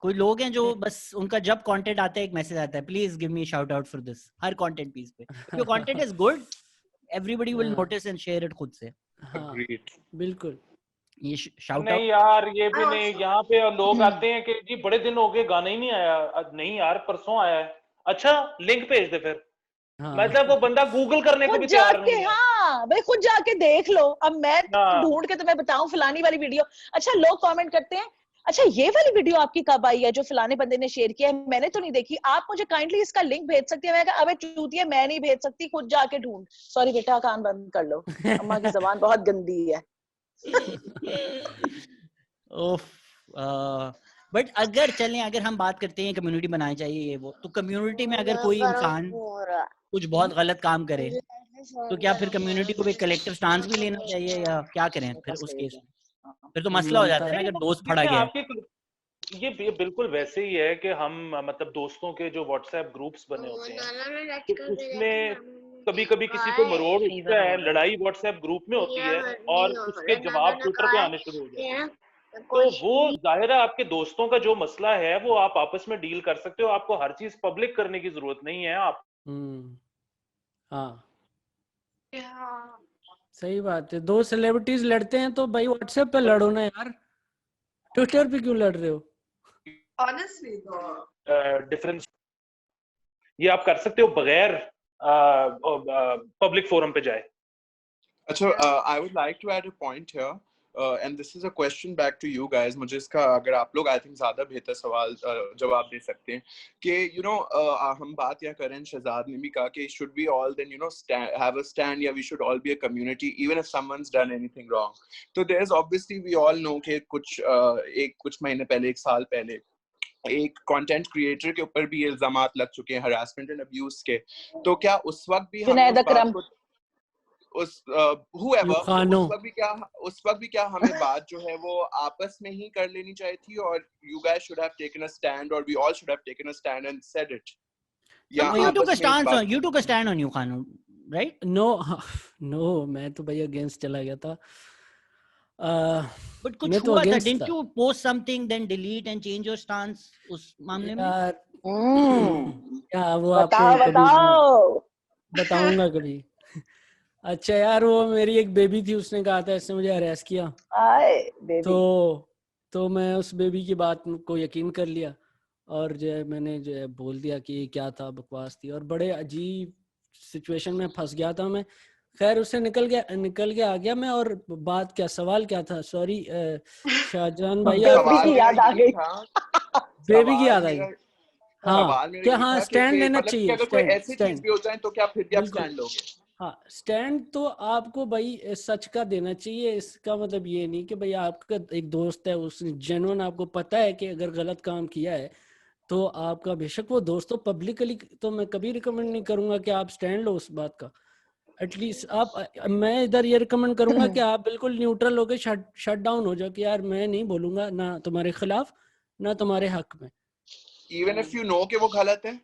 कोई लोग हैं जो बस उनका जब कंटेंट आता है एक मैसेज आता है, please give me shout out for this, हर कंटेंट पीस पे। If your content is good everybody will notice and share it खुद से। हाँ बिल्कुल। ये शाउट नहीं यार, ये भी नहीं। यहाँ पे लोग आते हैं कि जी बड़े दिन हो गए गाना ही नहीं आया। नहीं यार परसों आया है। अच्छा लिंक भेज दे फिर। मतलब वो बंदा गूगल करने को भी तैयार नहीं है। हाँ भाई खुद जाके देख लो। अब मैं ढूंढ के तुम्हें बताऊं फलानी वाली वीडियो, अच्छा लोग कमेंट करते हैं अच्छा ये वाली वीडियो आपकी कब आई है जो फलाने बंदे ने शेयर किया है, मैंने तो नहीं देखी, आप मुझे काइंडली इसका लिंक भेज सकती है। मैं कहा अबे चूतिया मैं नहीं भेज सकती, खुद जाके ढूंढ। सॉरी बेटा कान बंद कर लो, अम्मा की जबान बहुत गंदी है। बट अगर चलें, अगर हम बात करते हैं कम्युनिटी बनानी चाहिए ये वो, तो कम्युनिटी में अगर कोई इंसान कुछ बहुत गलत काम करे तो क्या फिर कम्युनिटी को भी कलेक्टिव स्टांस भी लेना चाहिए या क्या करें फिर उस केस में? फिर तो मसला हो जाता है ना अगर दोस्त फड़ा गया। ये बिल्कुल वैसे ही है कि हम मतलब दोस्तों के जो व्हाट्सएप ग्रुप्स बने होते हैं तो उसमें कभी कभी किसी को मरोड़ उठता है, लड़ाई व्हाट्सएप ग्रुप में होती है और उसके जवाब ट्विटर पे आने शुरू हो जाते हैं। तो वो जाहिर है आपके दोस्तों का जो मसला है वो आप आपस में डील कर सकते हो, आपको हर चीज पब्लिक करने की जरूरत नहीं है। आप हाँ सही बात है। दो सेलिब्रिटीज लड़ते हैं तो भाई व्हाट्सएप पे लड़ो ना यार, ट्विटर पे क्यों लड़ रहे हो? Honestly डिफरेंस ये आप कर सकते हो बगैर पब्लिक फोरम पे जाए। अच्छा, I would like to add a point here. And this is a question back to you guys. मुझे इसका अगर आप लोग I think ज़्यादा बेहतर सवाल जवाब दे सकते हैं कि हम बात या करें, शहजाद ने भी कहा कि should we all then have a stand या we should all be a community even if someone's done anything wrong. तो there's obviously we all know कि कुछ महीने पहले, एक साल पहले एक कंटेंट क्रिएटर के ऊपर भी इल्जामात लग चुके हैं हरासमेंट एंड अब्यूज के। तो क्या उस वक्त भी उस वक्त भी क्या हमें बात जो है वो आपस में ही कर लेनी चाहिए थी और you guys should have taken a stand or we all should have taken a stand and said it? You took a stand on Yukhanun, right? No, मैं तो भाई अगेंस्ट चला गया था। But कुछ हुआ था, didn't you post something then delete and change your stance उस मामले में? क्या वो आपको बताऊंगा कभी। अच्छा यार, वो मेरी एक बेबी थी, उसने कहा था इसने मुझे हरास किया, तो मैं उस बेबी की बात को यकीन कर लिया और जो है मैंने जो है बोल दिया कि ये क्या था, बकवास थी और बड़े अजीब सिचुएशन में फंस गया था मैं। खैर उससे निकल के आ गया मैं। और बात क्या, सवाल क्या था? सॉरी शाहजहान भाई, बेबी की याद आ गई। बेबी की याद आ गई। हाँ क्या, हाँ स्टैंड लेना चाहिए। अगर कोई ऐसी चीज भी हो जाए तो क्या फिर भी आप स्टैंड लोगे? हाँ, स्टैंड तो आपको भाई सच का देना चाहिए। इसका मतलब ये नहीं कि भाई आपका एक दोस्त है, उसने जेन्युइन आपको पता है कि अगर गलत काम किया है तो आपका, बेशक वो दोस्त तो पब्लिकली, तो मैं कभी रिकमेंड नहीं करूंगा कि आप स्टैंड लो उस बात का। एटलीस्ट आप, मैं इधर ये रिकमेंड करूंगा कि आप बिल्कुल न्यूट्रल होकर शट डाउन हो जाओ कि यार मैं नहीं बोलूंगा ना तुम्हारे खिलाफ ना तुम्हारे हक में। इवन इफ यू नो कि वो गलत है,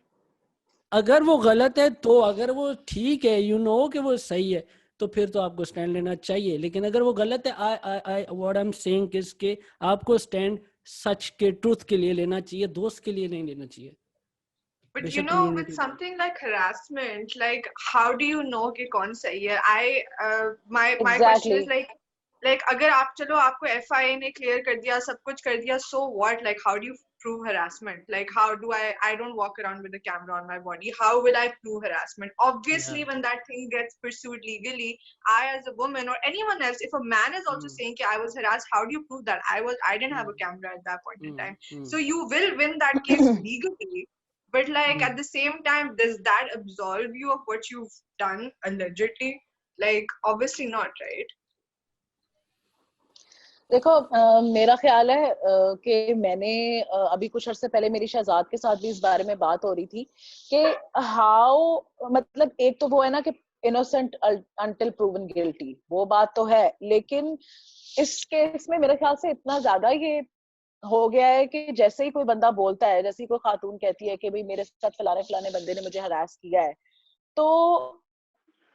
अगर वो गलत है तो, अगर वो ठीक है, यू नो कि वो सही है, तो फिर तो आपको स्टैंड लेना चाहिए। लेकिन अगर वो गलत है, I what I am saying is के आपको स्टैंड सच के, ट्रूथ के लिए लेना चाहिए, दोस्त के लिए नहीं लेना चाहिए। But you बेशक know, with community. something like harassment, like how do you know कि कौन सही है? My question Exactly. is like अगर आप, चलो आपको FIA ने clear कर दिया, सब कुछ कर दिया, so what? Like how do you prove harassment? Like how do I don't walk around with a camera on my body. How will I prove harassment? Obviously, when that thing gets pursued legally, I as a woman or anyone else, if a man is also saying कि I was harassed, how do you prove that? I didn't have a camera at that point in time. So you will win that case legally. But like at the same time, does that absolve you of what you've done allegedly? Like obviously not, right? देखो मेरा ख्याल है कि मैंने अभी कुछ अर्से पहले मेरी शहजाद के साथ भी इस बारे में बात हो रही थी कि हाउ, मतलब एक तो वो है ना कि इनोसेंट अंटिल प्रूवन गिल्टी, वो बात तो है, लेकिन इस केस में मेरे ख्याल से इतना ज्यादा ये हो गया है कि जैसे ही कोई बंदा बोलता है, जैसे ही कोई खातून कहती है कि भाई मेरे साथ फलाने फलाने बंदे ने मुझे हरास किया है, तो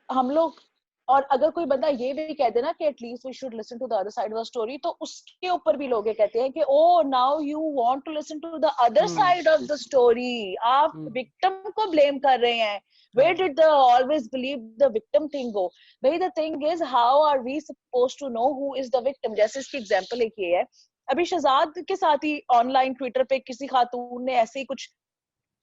हम लोग, और अगर कोई बंदा ये भी कह देना कि at least we should listen to the other side of the story, तो उसके ऊपर भी लोग ये कहते हैं कि oh now you want to listen to the other side of the story, आप विक्टिम को ब्लेम कर रहे हैं। Where did the always believe the victim thing go? Maybe the thing is, how are we supposed to know who is the victim? जैसे इसकी example एक ये है, अभी शहजाद के साथ ही ऑनलाइन ट्विटर पे किसी खातून ने ऐसे ही कुछ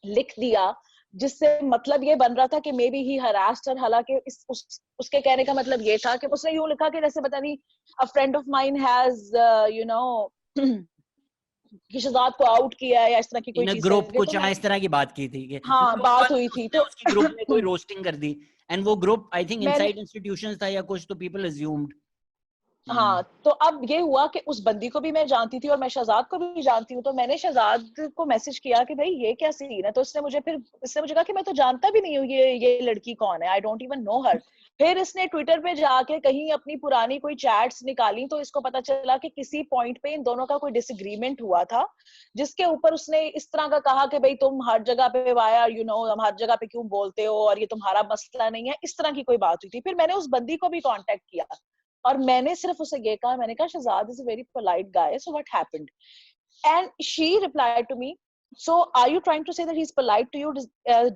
लिख दिया जिससे मतलब ये बन रहा था कि मे बी ही हरास्ड हर, हालांकि उसके कहने का मतलब ये था कि उसने यूं लिखा कि जैसे पता नहीं अ friend of mine has you know कि शहजाद को आउट किया है या इस तरह की कोई इन चीज ग्रुप करके, कुछ तो मैं, इस तरह की बात की थी कि हाँ मतलब बात बस हुई थी, उसने तो उसकी ग्रुप में कोई रोस्टिंग कर दी, एंड वो ग्रुप आई थिंक मैंने, इनसाइड इंस्टीट्यूशंस था या कुछ, तो पीपल अज्यूम्ड। हाँ तो अब ये हुआ कि उस बंदी को भी मैं जानती थी और मैं शहजाद को भी जानती हूँ, तो मैंने शहजाद को मैसेज किया कि भाई ये क्या सीन है, तो इसने मुझे कहा कि मैं तो जानता भी नहीं हूँ ये लड़की कौन है, आई डोंट इवन नो हर। फिर इसने ट्विटर पे जाके कहीं अपनी पुरानी कोई चैट्स निकाली, तो इसको पता चला कि किसी पॉइंट पे इन दोनों का कोई डिसएग्रीमेंट हुआ था, जिसके ऊपर उसने इस तरह का कहा कि भाई तुम हर जगह पे वाया यू नो हम हर जगह पे क्यों बोलते हो और ये तुम्हारा मसला नहीं है, इस तरह की कोई बात हुई थी। फिर मैंने उस बंदी को भी कांटेक्ट किया और मैंने सिर्फ उसे ये कहा, मैंने कहा Shahzad is a very polite guy, so what happened, and she replied to me, so are you trying to say that he's polite to you,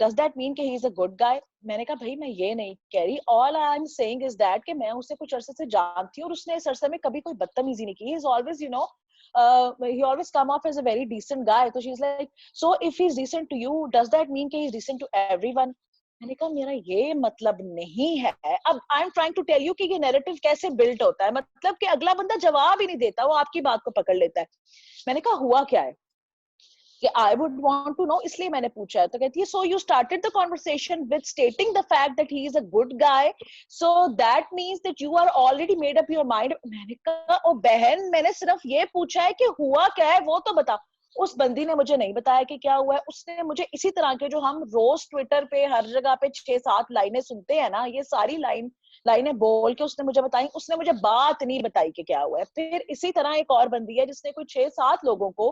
does that mean कि he's a good guy? मैंने कहा भाई मैं ये नहीं कह रही, all I'm saying is that कि मैं उसे कुछ अरसे से जानती हूँ और उसने इस अरसे में कभी कोई बदतमीजी नहीं की, he's always you know he always come off as a very decent guy, तो she's like so if he's decent to you does that mean कि he's decent to everyone? मैंने कहा मेरा ये मतलब नहीं है। अब I am trying to tell you कि ये नैरेटिव कैसे बिल्ट होता है, मतलब कि अगला बंदा जवाब ही नहीं देता, वो आपकी बात को पकड़ लेता है। मैंने कहा हुआ क्या है कि I would want to know, इसलिए मैंने पूछा है। तो कहती है so you started the conversation with stating the fact that he is a good guy, so that means that you are already made up your mind. मैंने कहा ओ बहन मैंने सिर्फ ये पूछा है कि हुआ क्या है वो तो बता। उस बंदी ने मुझे नहीं बताया कि क्या हुआ है, उसने मुझे इसी तरह के जो हम रोज ट्विटर पे हर जगह पे 6-7 लाइनें सुनते हैं ना, ये सारी लाइनें बोल के उसने मुझे बताई, उसने मुझे बात नहीं बताई कि क्या हुआ है। फिर इसी तरह एक और बंदी है जिसने कोई 6-7 लोगों को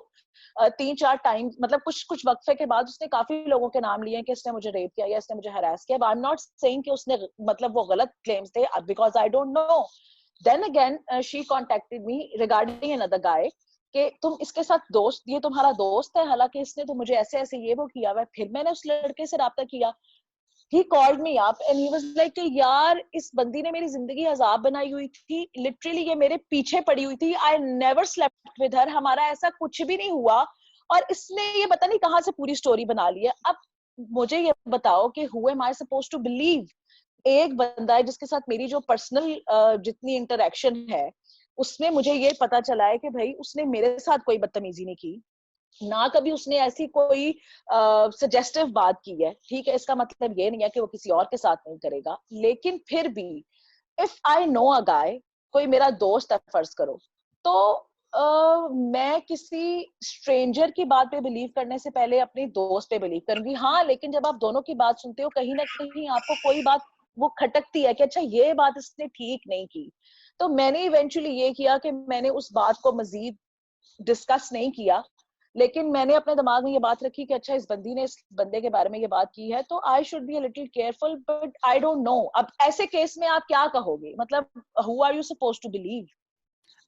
3-4 टाइम, मतलब कुछ वक्फे के बाद उसने काफी लोगों के नाम लिए कि इसने मुझे रेप किया या इसने मुझे हरास किया। आई एम नॉट सेइंग कि उसने मतलब वो गलत क्लेम्स थे, because I don't know. Then again she contacted me regarding another guy कि तुम इसके साथ दोस्त, ये तुम्हारा दोस्त है, हालांकि इसने तो मुझे ऐसे ऐसे ये वो किया हुआ है। फिर मैंने उस लड़के से राब्ता किया, he called me up and he was like यार इस बंदी ने मेरी जिंदगी अजाब बनाई हुई थी, लिटरली ये मेरे पीछे पड़ी हुई थी, I never slept with her, हमारा ऐसा कुछ भी नहीं हुआ, और इसने ये पता नहीं कहाँ से पूरी स्टोरी बना ली है। अब मुझे ये बताओ कि who am I supposed to believe? एक बंदा है जिसके साथ मेरी जो पर्सनल जितनी इंटरेक्शन है उसमें मुझे ये पता चला है कि भाई उसने मेरे साथ कोई बदतमीजी नहीं की, ना कभी उसने ऐसी कोई सजेस्टिव बात की है, ठीक है, इसका मतलब ये नहीं है कि वो किसी और के साथ नहीं करेगा, लेकिन फिर भी इफ आई नो अ गाय, कोई मेरा दोस्त है फर्ज करो, तो मैं किसी स्ट्रेंजर की बात पे बिलीव करने से पहले अपनी दोस्त पे बिलीव करूंगी। हाँ, लेकिन जब आप दोनों की बात सुनते हो, कहीं ना कहीं आपको कोई बात वो खटकती है कि अच्छा ये बात इसने ठीक नहीं की। तो मैंने इवेंचुअली ये किया कि मैंने उस बात को मजीद डिस्कस नहीं किया, लेकिन मैंने अपने दिमाग में ये बात रखी कि अच्छा इस बंदी ने इस बंदे के बारे में ये बात की है, तो I should be a little careful, but I don't know अब ऐसे केस में आप क्या कहोगे, मतलब who are you supposed to believe?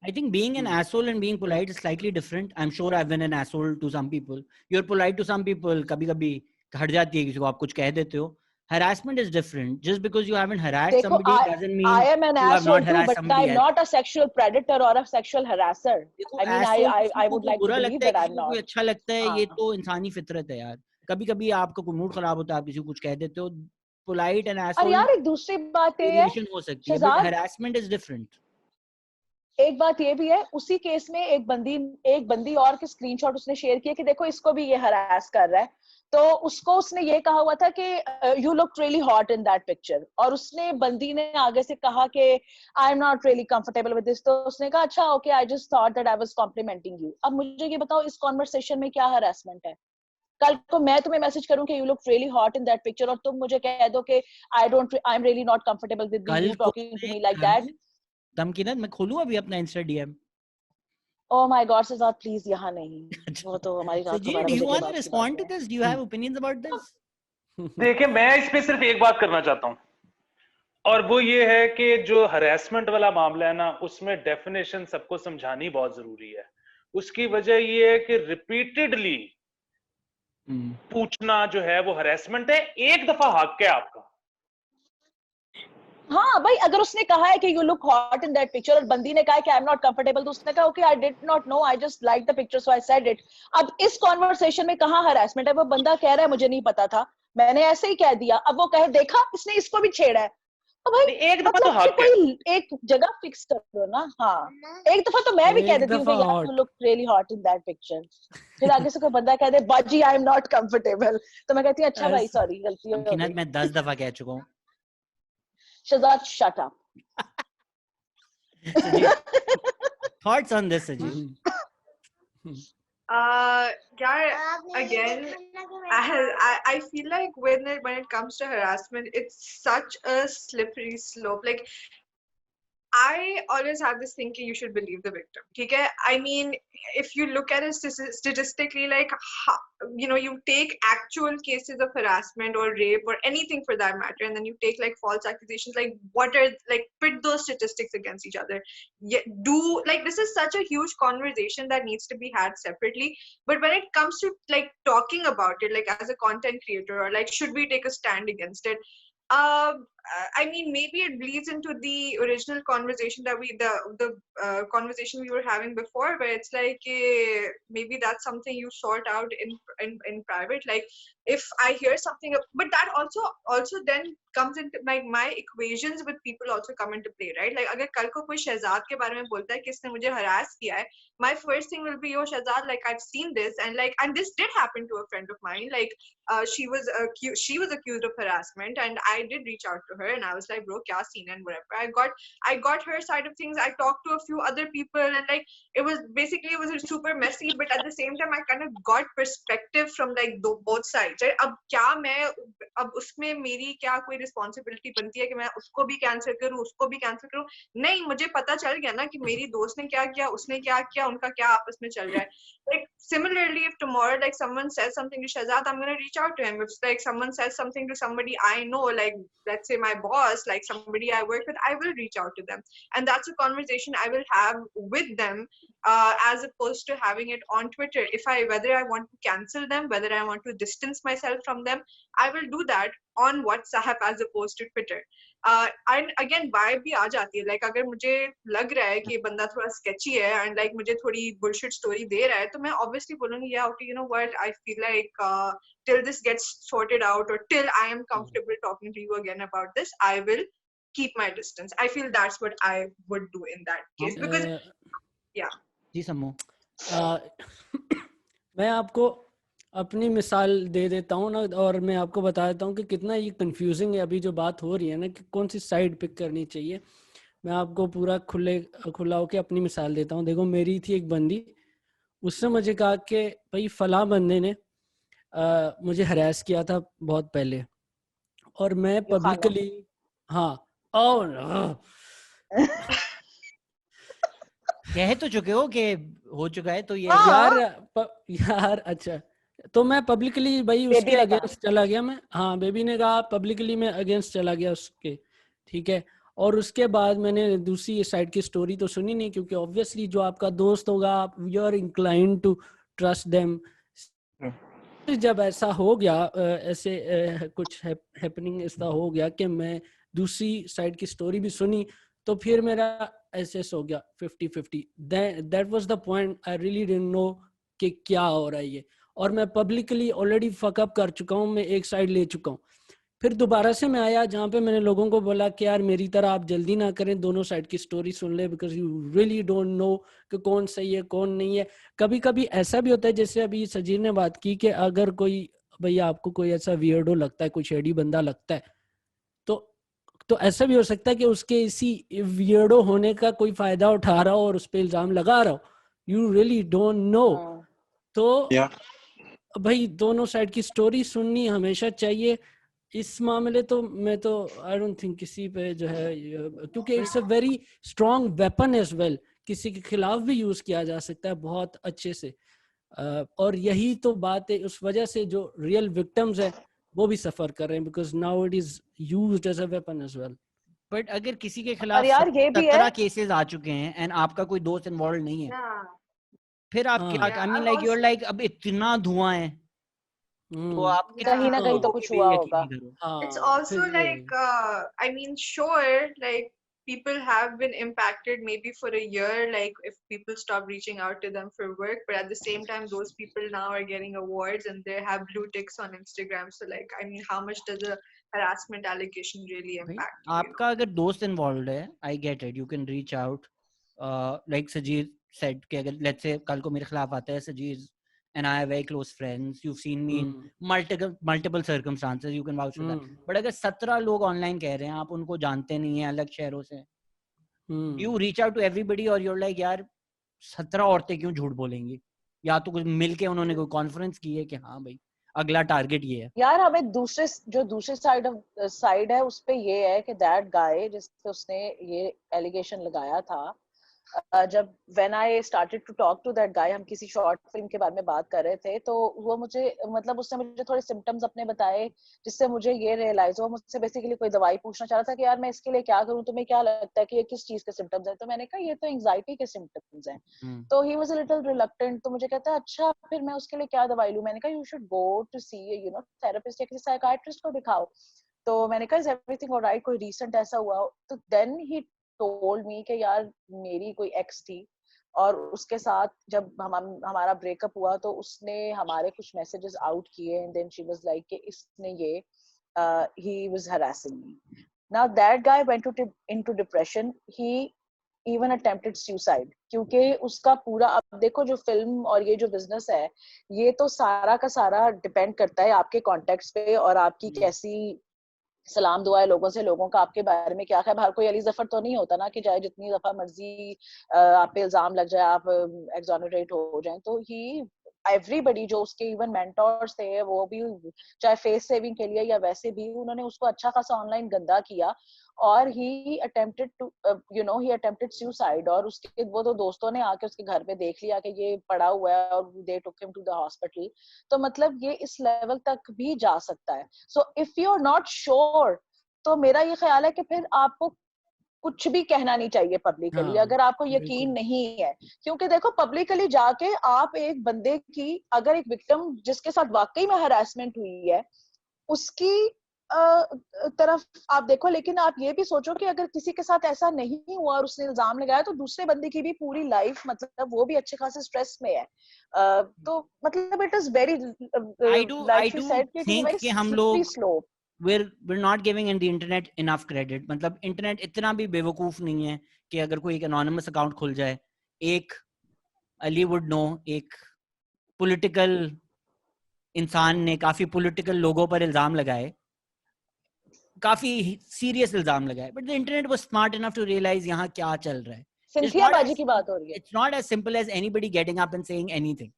I think being an asshole and being polite is slightly different. I'm sure I've been an asshole to some people. You're polite to some people. कभी-कभी हट जाती है किसी को, आप कुछ कह देते हो. Harassment is different. Just because you haven't harassed देखो, somebody doesn't mean I am an you have asshole not too, harassed but somebody I'm else. not a sexual predator or a sexual harasser. देखो, I mean, asshole I किसी को would like to बुरा believe लगता है, that किसी I'm को कोई not. अच्छा लगता है, ये हाँ, तो इंसानी फितरत है यार. कभी-कभी आपका कोई मूड खराब होता है, आप किसी को कुछ कह देते हो. Polite and और asshole यार एक दूसरी बात ये है वेरिएशन हो सकती है, but Shahzad, harassment is different. एक बात ये भी है, उसी केस में एक बंदी और के स्क्रीनशॉट उसने शेयर किए कि देखो इसको भी ये हरास कर रहा है, तो उसको उसने ये कहा हुआ था कि you look really hot in that picture, और उसने बंदी ने आगे से कहा कि I am not really comfortable with this, तो उसने कहा अच्छा okay, I just thought that I was complimenting you. अब मुझे ये बताओ इस कॉन्वर्सेशन में क्या हरासमेंट है? कल को मैं तुम्हें मैसेज करूं कि you look really hot in that picture, और तुम मुझे कह दो कि I am really not comfortable with कल यू को टॉकिंग टू मैं मी लाइक दैट। तमकीनत मैं खोलूं अभी अपना insta DM. Oh my God Shahzad, please यहाँ नहीं, वो तो हमारी रात को Sajid, 12 do you बजे के want to बाद की बात respond to है। this? Do you have opinions about this? देखिए, मैं इस पे सिर्फ एक बात करना चाहता हूं, और वो ये है कि जो हरेसमेंट वाला मामला है ना, उसमें डेफिनेशन सबको समझानी बहुत जरूरी है। उसकी वजह ये है कि रिपीटेडली पूछना जो है वो हरेसमेंट है, एक दफा हक है आपका। हाँ भाई, अगर उसने कहा है कि you look hot in that picture और बंदी ने कहा है कि आई एम नॉट कंफर्टेबल, तो उसने कहा okay I did not know, I just like the picture so I said it. अब इस कॉन्वर्सेशन में कहाँ हरासमेंट है? वो बंदा कह रहा है मुझे नहीं पता था, मैंने ऐसे ही कह दिया, अब वो कहे देखा इसने इसको भी छेड़ा है, तो भाई एक दफा तो मतलब फिर हक है। कोई एक जगह फिक्स कर दो ना। हाँ, एक दफा तो मैं भी कह एक देती हूँ कि दफा यार hot you look really hot in that picture, फिर आगे से कोई बंदा कह दे बाजी आई एम नॉट कंफर्टेबल, तो मैं कहती हूँ अच्छा भाई ऐसा सॉरी, गलती हो तमकीनत गई। मैं 10 दफा कह चुका हूँ. Shahzad shut up. Sajid, thoughts on this, Sajid? Yeah, again, I feel like when it comes to harassment, it's such a slippery slope. Like, I always have this thinking you should believe the victim. Okay? I mean, if you look at it statistically, like, you take actual cases of harassment or rape or anything for that matter, and then you take like false accusations, like pit those statistics against each other. This is such a huge conversation that needs to be had separately. But when it comes to like talking about it, like as a content creator, or like should we take a stand against it? I mean, maybe it bleeds into the original conversation that the conversation we were having before, where it's like maybe that's something you sort out in private. Like if I hear something, but that also then comes into like my equations with people also come into play, right? Like अगर कल को कोई शहजाद के बारे में बोलता है कि इसने मुझे harass किया है, my first thing will be, yo Shahzad, like I've seen this, and this did happen to a friend of mine. Like she was accused of harassment, and I did reach out to her, and I was like, bro, kya scene and whatever. I got her side of things. I talked to a few other people, and like it was super messy, but at the same time I kind of got perspective from like both sides, right? अब उसमें मेरी क्या कोई responsibility बनती है कि मैं उसको भी कैंसिल करूं, उसको भी कैंसिल करूं? नहीं, मुझे पता चल गया ना कि मेरी दोस्त ने क्या किया, उसने क्या किया, उनका क्या आपस में चल रहा है. Like similarly, if tomorrow like someone says something to Shahzad, I'm gonna reach out to him. If like someone says something to somebody I know, like let's say my boss, like somebody I work with, I will reach out to them, and that's a conversation I will have with them, as opposed to having it on Twitter. Whether I want to cancel them, whether I want to distance myself from them, I will do that on WhatsApp as opposed to Twitter. And again, vibe भी आ जाती है. Like अगर मुझे लग रहा है कि ये बंदा थोड़ा sketchy है and like मुझे थोड़ी bullshit story दे रहा है, तो मैं obviously बोलूँगी, yeah, okay, you know what, I feel like till this gets sorted out, or till I am comfortable talking to you again about this, I will keep my distance. I feel that's what I would do in that case, because yeah. जी सम्मो. मैं आपको अपनी मिसाल दे देता हूँ ना, और मैं आपको बता देता हूँ कि कितना ये कंफ्यूजिंग है अभी जो बात हो रही है ना, कि कौन सी साइड पिक करनी चाहिए। मैं आपको पूरा खुला होके अपनी मिसाल देता हूँ। देखो, मेरी थी एक बंदी, उसने मुझे कहा कि भाई फलां बंदे ने मुझे हरास किया था बहुत पहले, और मैं युखाना पब्लिकली, हाँ, और कह तो चुके हो कि हो चुका है, तो ये यार हाँ यार अच्छा, तो मैं पब्लिकली भाई बेबी उसके ने कहा अगेंस्ट चला गया। मैं, हाँ, बेबी ने कहा, पब्लिकली मैं अगेंस्ट चला गया उसके, ठीक है। और उसके बाद मैंने दूसरी साइड की स्टोरी तो सुनी नहीं, क्योंकि ऑब्वियसली जो आपका दोस्त होगा, आप you are inclined to trust them. जब ऐसा हो गया, ऐसे कुछ हैपनिंग ऐसा हो गया कि मैं दूसरी साइड की स्टोरी भी सुनी, तो फिर मेरा एसेस हो गया 50-50। That was the point, I really didn't know कि क्या हो रहा है ये। और मैं पब्लिकली ऑलरेडी फकअप कर चुका हूँ, मैं एक साइड ले चुका हूँ। फिर दोबारा से मैं आया जहाँ पे मैंने लोगों को बोला कि यार मेरी तरह आप जल्दी ना करें, दोनों साइड की स्टोरी सुन ले, because you really don't know कि कौन सही है कौन नहीं है। कभी कभी ऐसा भी होता है, जैसे अभी सजीर ने बात की कि अगर कोई, भैया आपको कोई ऐसा वियर्डो लगता है, कोई शेडी बंदा लगता है, तो तो ऐसा भी हो सकता है कि उसके इसी वियर्डो होने का कोई फायदा उठा रहा हो और उस पर इल्जाम लगा रहा हो। You really don't know. तो Yeah. भाई दोनों साइड की स्टोरी सुननी हमेशा चाहिए। इस मामले तो मैं तो आई डोंट थिंक किसी पे जो है, क्योंकि it's a very strong weapon as well, किसी के खिलाफ भी यूज किया जा सकता है बहुत अच्छे से। और यही तो बात है, उस वजह से जो रियल विक्टिम्स है वो भी सफर कर रहे हैं, because now it is used as a weapon as well. But अगर किसी के और खिलाफ यार ये भी है 17 केसेस आ चुके हैं एंड आपका कोई दोस्त इन्वॉल्व नहीं है, Yeah, फिर आप क्या, हाँ, I mean I've like you are also like अब इतना धुआं है, तो आप कितनी कहीं ना कहीं yeah. तो लोगों की कुछ भी हुआ यकीन होगा। नहीं करो। It's हाँ, also फिर ये like I mean, sure, like people have been impacted maybe for a year, like if people stop reaching out to them for work, but at the same time those people now are getting awards and they have blue ticks on Instagram. So like, I mean, how much does a harassment allegation really भाई impact you, you know? आपका अगर दोस्त involve है, I get it, you can reach out, like Sajid said कि अगर let's say कल को मेरे खिलाफ आता है, Sajid and I are very close friends, you've seen me in multiple circumstances, you can vouch for that. But अगर 17 लोग ऑनलाइन कह रहे हैं, आप उनको जानते नहीं हैं अलग शहरों से, you reach out to everybody और you're like यार 17 औरतें क्यों झूठ बोलेंगी, या तो कुछ मिलके उन्होंने कोई कॉन्फ्रेंस की है कि हाँ भाई अगला टारगेट ये है। यार हमें दूसरी साइड है उस पे ये है कि दैट गाय जिस पे उसने ये एलिगेशन लगाया था, जब when I started to talk to that guy, हम किसी शॉर्ट फिल्म के बारे में बात कर रहे थे, तो वो मुझे, मतलब उसने मुझे थोड़े सिम्टम्स अपने बताए, जिससे मुझे ये रियलाइज हुआ। मुझसे बेसिकली कोई दवाई पूछना चाह रहा था कि यार मैं इसके लिए क्या करूं, तुम्हें क्या लगता है कि ये किस चीज के सिम्टम्स हैं। तो मैंने कहा ये तो एंजाइटी के सिम्टम्स हैं। तो he was a little reluctant. तो मुझे कहता है अच्छा फिर मैं उसके लिए क्या दवाई लूं। मैंने कहा you should go to see therapist या किसी साइकियाट्रिस्ट को दिखाओ। तो मैंने कहा इज एवरीथिंग ऑलराइट, कोई रीसेंट ऐसा हुआ हो? तो देन ही टोल्ड मी कि यार मेरी कोई एक्स थी, और उसके साथ जब हमारा ब्रेकअप हुआ तो उसने हमारे कुछ मैसेजेस आउट किए, and then she was like कि इसने ये ही was harassing me. Now that guy went into depression, he even attempted suicide, क्योंकि उसका पूरा, अब देखो जो फिल्म और ये जो बिजनेस है, ये तो सारा का सारा डिपेंड करता है आपके कॉन्टेक्ट्स पे और आपकी कैसी सलाम दुआ है लोगों से, लोगों का आपके बारे में क्या ख्याल। हर कोई अली जफर तो नहीं होता ना कि चाहे जितनी दफा मर्जी आप पे इल्जाम लग जाए, आप एक्सोनरेट हो जाएं। तो ही एवरीबडी जो उसके इवन मेंटोर्स थे, वो भी चाहे फेस सेविंग के लिए या वैसे भी, उन्होंने उसको अच्छा खासा ऑनलाइन गंदा किया, और he attempted to he attempted suicide. और उसके वो तो दोस्तों ने आके उसके घर पे देख लिया कि ये पड़ा हुआ है, और they took him to the hospital. तो मतलब ये इस लेवल तक भी जा सकता है। So if you are not sure, तो मेरा ये ख्याल है कि फिर आपको कुछ भी कहना नहीं चाहिए पब्लिकली, अगर आपको यकीन नहीं है। क्योंकि देखो पब्लिकली जाके आप एक बंदे की, अगर एक विक्टिम जिसके साथ वाकई में हरासमेंट हुई है उसकी तरफ आप देखो, लेकिन आप ये भी सोचो कि अगर किसी के साथ ऐसा नहीं हुआ और उसने इल्जाम लगाया, तो दूसरे बंदे की भी पूरी लाइफ, मतलब वो भी अच्छे खासे स्ट्रेस में है। तो मतलब it is very, I like she do said, it is a think very कि हम स्लिपरी लोग slope. we're not giving in the internet enough credit, मतलब इंटरनेट इतना भी बेवकूफ नहीं है कि अगर कोई एक anonymous अकाउंट खुल जाए, एक अली वुड नो, एक पॉलिटिकल इंसान ने काफी पॉलिटिकल लोगों पर इल्जाम लगाए, काफी सीरियस इल्जाम लगाए, but the internet was smart enough to realise यहाँ क्या चल रहा है. सिंथिया बाजी की बात हो रही है. It's not as simple as anybody getting up and saying anything.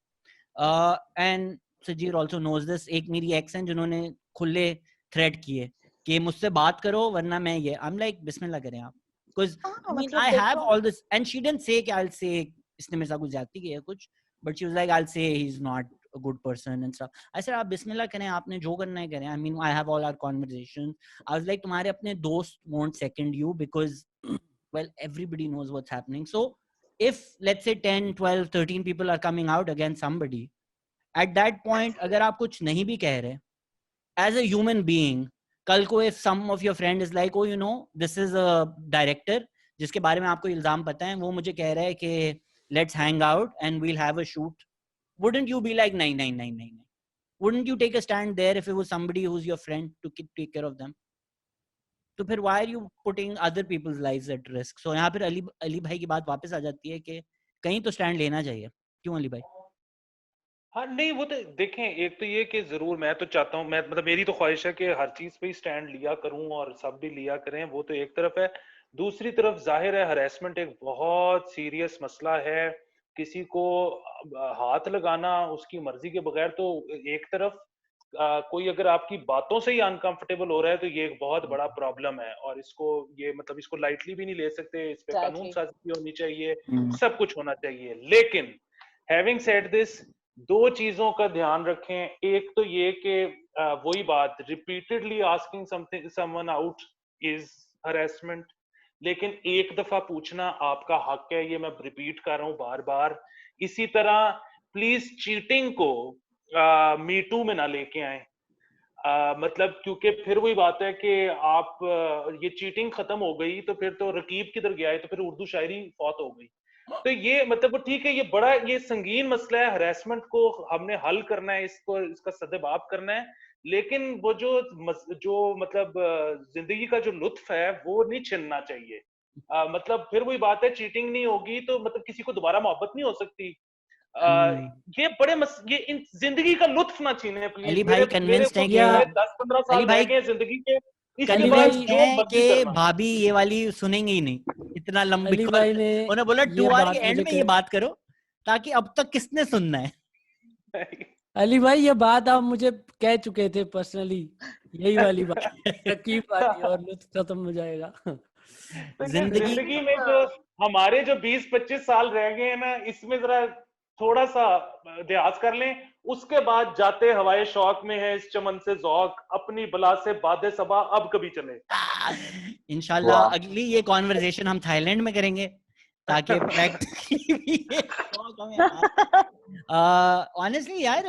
And Sajir also knows this. एक मेरी ex हैं जिन्होंने खुले थ्रेट किए कि मुझसे बात करो वरना मैं ये. I'm like बिस्मिल्लाह करें आप. Because I mean I have all this, and she didn't say कि I'll say इसने मेरे साथ कुछ ज्यादती की है कुछ, but she was like I'll say he's not a good person and stuff. I said आप बिस्मिल्लाह करें, आपने जो करना है करें. I mean I have all our conversations. I was like तुम्हारे अपने दोस्त won't second you because well everybody knows what's happening. So if let's say 10 12 13 people are coming out against somebody, at that point अगर आप कुछ नहीं भी कह रहे as a human being, कल को if some of your friend is like oh you know this is a director जिसके बारे में आपको इल्जाम पता है, वो मुझे कह रहा है कि let's hang out and we'll have a shoot, wouldn't you be like नहीं, wouldn't you take a stand there if it was somebody who's your friend to take care of them? तो फिर why are you putting other people's lives at risk? So यहाँ फिर अली भाई की बात वापस आ जाती है कि कहीं तो स्टैंड लेना चाहिए. क्यों अली भाई? हाँ नहीं, वो तो देखें, एक तो ये कि जरूर मैं तो चाहता हूँ, मैं मतलब मेरी तो ख्वाहिश है कि हर चीज पे स्टैंड लिया करूं और सब भी लिया करें, वो तो एक तरफ है. दूसरी तरफ जाहिर है हरेसमेंट एक बहुत सीरियस मसला है. किसी को हाथ लगाना उसकी मर्जी के बगैर तो एक तरफ, कोई अगर आपकी बातों से ही अनकंफर्टेबल हो रहा है तो ये एक बहुत बड़ा प्रॉब्लम है, और इसको ये मतलब इसको लाइटली भी नहीं ले सकते. इस पे कानून साजी होनी चाहिए, सब कुछ होना चाहिए. लेकिन हैविंग सेड दिस, दो चीजों का ध्यान रखें. एक तो ये कि वही बात, repeatedly asking something someone out is harassment, लेकिन एक दफा पूछना आपका हक है. ये मैं रिपीट कर रहा हूं बार बार. इसी तरह प्लीज चीटिंग को मी टू में ना लेके आए. मतलब क्योंकि फिर वही बात है कि आप ये चीटिंग खत्म हो गई तो फिर तो रकीब किधर गया है, तो फिर उर्दू शायरी फौत हो गई. तो ये मतलब वो ठीक है, ये बड़ा ये संगीन मसला है. हरेसमेंट को हमने हल करना है, इसको इसका सद्भाव करना है, लेकिन वो जो मतलब जिंदगी का जो लुत्फ है वो नहीं छिनना चाहिए. मतलब फिर वही बात है, चीटिंग नहीं होगी तो मतलब किसी को दोबारा मोहब्बत नहीं हो सकती. ये बड़े ये इन जिंदगी का लुत्फ ना छीने प्लीज. अली भाई कन्विंस्ड है कि 10-15 साल रह गए जिंदगी के, इसके बाद कन्विंस्ड जो है मर्जी कि करना. भाभी ये वाली सुनेंगे ही नहीं इतना लंबी. अली भाई ने उन्होंने बोला 2 आवर के एंड में ये बात करो, ताकि अब तक किसने सुनना है. अली भाई ये बात आप मुझे कह चुके थे पर्सनली, यही वाली बात रकीब वाली, और लुत्फ खत्म हो जाएगा. जिंदगी में जो हमारे जो 20-25 साल रह गए हैं ना, इसमें जरा थोड़ा सा अभ्यास कर लें. उसके बाद जाते हवाए शौक में है इस चमन से ज़ौक, अपनी बला से बादे सबा अब कभी चले. इंशाल्लाह अगली ये कॉन्वर्सेशन हम थाईलैंड में करेंगे ताकि प्रैक्टिकली भी ये शौक हमें. ऑनेस्टली यार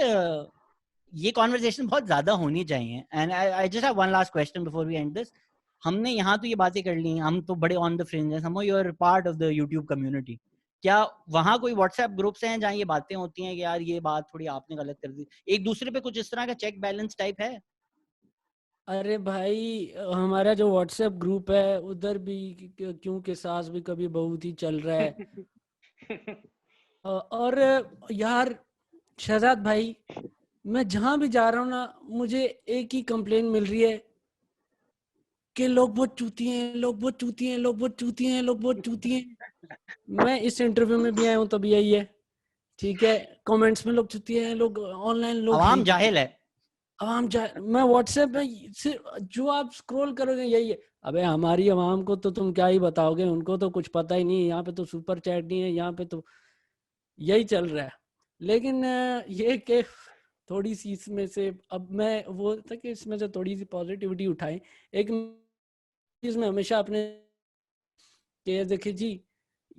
ये कॉन्वर्सेशन बहुत ज्यादा होनी चाहिए. And I just have one last question before we end this. हमने यहाँ तो ये बातें कर ली, हम तो बड़े ऑन द फ्रिंज हैं, हम you are part of the YouTube community. क्या वहाँ कोई व्हाट्सएप ग्रुप्स हैं जहाँ ये बातें होती हैं कि यार ये बात थोड़ी आपने गलत कर दी, एक दूसरे पे कुछ इस तरह का चेक बैलेंस टाइप है? अरे भाई हमारा जो व्हाट्सएप ग्रुप है उधर भी क्योंकि सास भी कभी बहुत ही चल रहा है. और यार शहजाद भाई, मैं जहां भी जा रहा हूँ ना, मुझे एक ही कंप्लेन मिल रही है कि लोग बहुत चूती हैं, लोग बहुत चूती हैं, लोग बहुत चूती हैं, लोग बहुत चूती हैं. मैं इस इंटरव्यू में भी आया हूँ तब यही है. ठीक है, कमेंट्स में लोग चूती हैं, लोग ऑनलाइन, लोग आवाम जाहिल है. मैं व्हाट्सएप में जो आप स्क्रॉल करोगे यही है. अबे हमारी आवाम को तो तुम क्या ही बताओगे, उनको तो कुछ पता ही नहीं है. यहाँ पे तो सुपर चैट नहीं है, यहाँ पे तो यही चल रहा है. लेकिन ये कि थोड़ी सी इसमें से अब मैं वो था कि इसमें से थोड़ी सी पॉजिटिविटी उठाएं. एक चीज में हमेशा अपने कि देखिए जी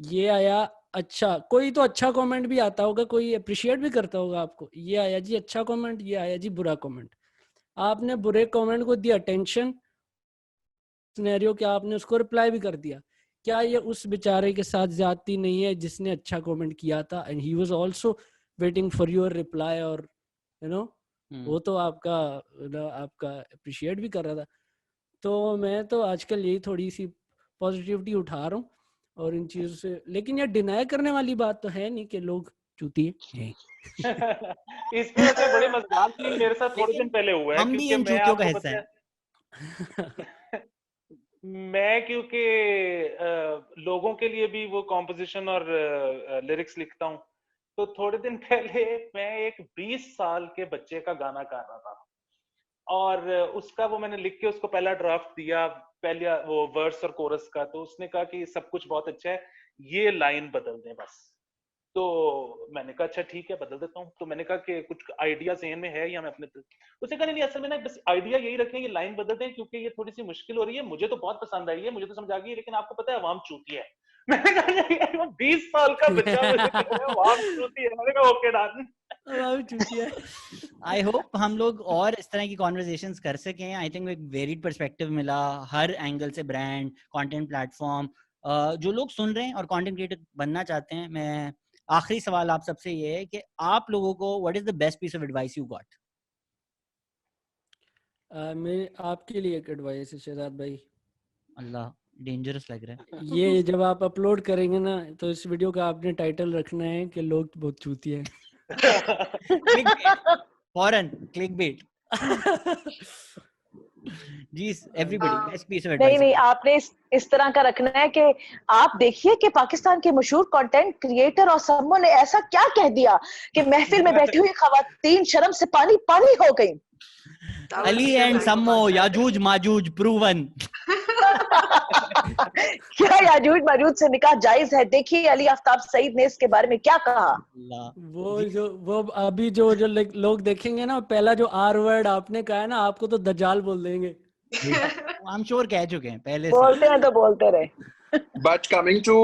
ये आया, अच्छा कोई तो अच्छा कमेंट भी आता होगा, कोई अप्रिशिएट भी करता होगा आपको. ये आया जी अच्छा कमेंट, ये आया जी बुरा कमेंट. आपने बुरे कमेंट को दिया अटेंशन, सिनेरियो क्या आपने उसको रिप्लाई भी कर दिया. क्या ये उस बेचारे के साथ ज्यादती नहीं है जिसने अच्छा कमेंट किया था and he was also waiting for your reply, और यू नो वो तो आपका अप्रिशिएट भी कर रहा था. तो मैं तो आजकल यही थोड़ी सी पॉजिटिविटी उठा रहा हूँ और इन चीज़ों से. लेकिन ये डिनाई करने वाली बात तो है नहीं कि लोग चूती है। इसमें वैसे बड़ी मजेदार चीज मेरे साथ थोड़े दिन पहले हुआ है, हम भी क्योंकि इन मैं चूतियों का आपको हिस्सा हैं। मैं क्योंकि लोगों के लिए भी वो कॉम्पोजिशन और लिरिक्स लिखता हूँ, तो थोड़े दिन पहले मैं एक 20 साल के बच्चे का गाना गा रहा था, और उसका वो मैंने लिख के उसको पहला ड्राफ्ट दिया, पहला वो वर्स और कोरस का, तो उसने कहा कि सब कुछ बहुत अच्छा है, ये लाइन बदल दें बस। तो मैंने कहा अच्छा ठीक है, बदल देता हूँ। तो मैंने कहा कि कुछ आइडिया ज़हन में है या मैं अपने उसने कहा नहीं असल में ना बस आइडिया यही रखें, ये लाइन बदल दें क्योंकि ये थोड़ी सी मुश्किल हो रही है, मुझे तो बहुत पसंद आई है, मुझे तो समझ आ गई है, लेकिन आपको पता है अवाम चूती है। मैंने कहा 20 साल का बच्चा मुझे कह रहा है अवाम चूती है, मैंने कहा ओके डन। अवाम चूती है। आई होप हम लोग और इस तरह की कॉन्वर्जेशंस कर सकें। आई थिंक एक वेरिड पर्सपेक्टिव मिला हर एंगल से, ब्रांड, कंटेंट प्लेटफॉर्म। जो लोग सुन रहे हैं और कंटेंट क्रिएटर बनना चाहते हैं, मैं आखिरी सवाल आप सबसे ये है कि आप लोगों को what is the best piece of advice you got? मैं आपके लिए एक एडवाइस है शहजाद भाई। अल्लाह, डेंजरस लग रहा है। ये जब आप अपलोड करेंगे ना, तो इस वीडियो का आपने टाइटल रखना है कि लोग बहुत चूती हैं। Foreign clickbait. जी एवरीबॉडी, बेस्ट पीस ऑफ नहीं एडवाइस। नहीं, आपने इस तरह का रखना है कि आप देखिए कि पाकिस्तान के मशहूर कंटेंट क्रिएटर और समो ने ऐसा क्या कह दिया कि महफिल में बैठी हुई खवातीन शर्म से पानी पानी हो गई। That would Ali be a and very Sammo good याजूज माजूज प्रूवन। क्या याजूज माजूज से निकाह जायज है? देखिए अली आफ्ताब सईद ने इसके बारे में क्या कहा। वो अभी जो लोग देखेंगे ना, पहला जो आर वर्ड आपने कहा है ना, आपको तो दज्जाल बोल देंगे। आई एम श्योर कह चुके हैं पहले से। बोलते हैं तो बोलते रहे। But coming to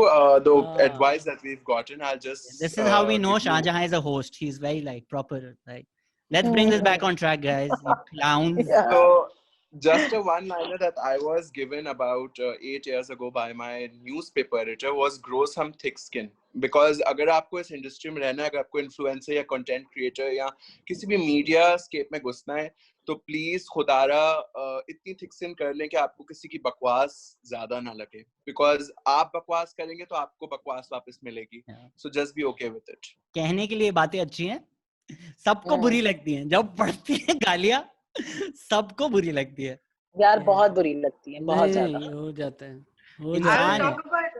the advice that we've gotten, I'll just This is how we know give you- Shahjahan is a host. He's very like proper. Like, let's bring this back on track, guys. You clowns. Yeah. So, just a one-liner that I was given about 8 years ago by my newspaper editor was grow some thick skin. Because अगर आपको इस industry में रहना है, अगर आपको influencer या content creator या किसी भी मीडिया स्केप में घुसना है, तो प्लीज खुदारा इतनी थिक स्किन कर लें कि आपको किसी की बकवास ज्यादा ना लगे, बिकॉज आप बकवास करेंगे तो आपको बकवास वापस मिलेगी। So just be okay with it. कहने के लिए बातें अच्छी हैं, सबको बुरी लगती हैं। जब पड़ती है गालियां सबको बुरी लगती है यार, बहुत बुरी लगती है, बहुत ज्यादा। नहीं, हो जाता है, हो I will जाता है। talk about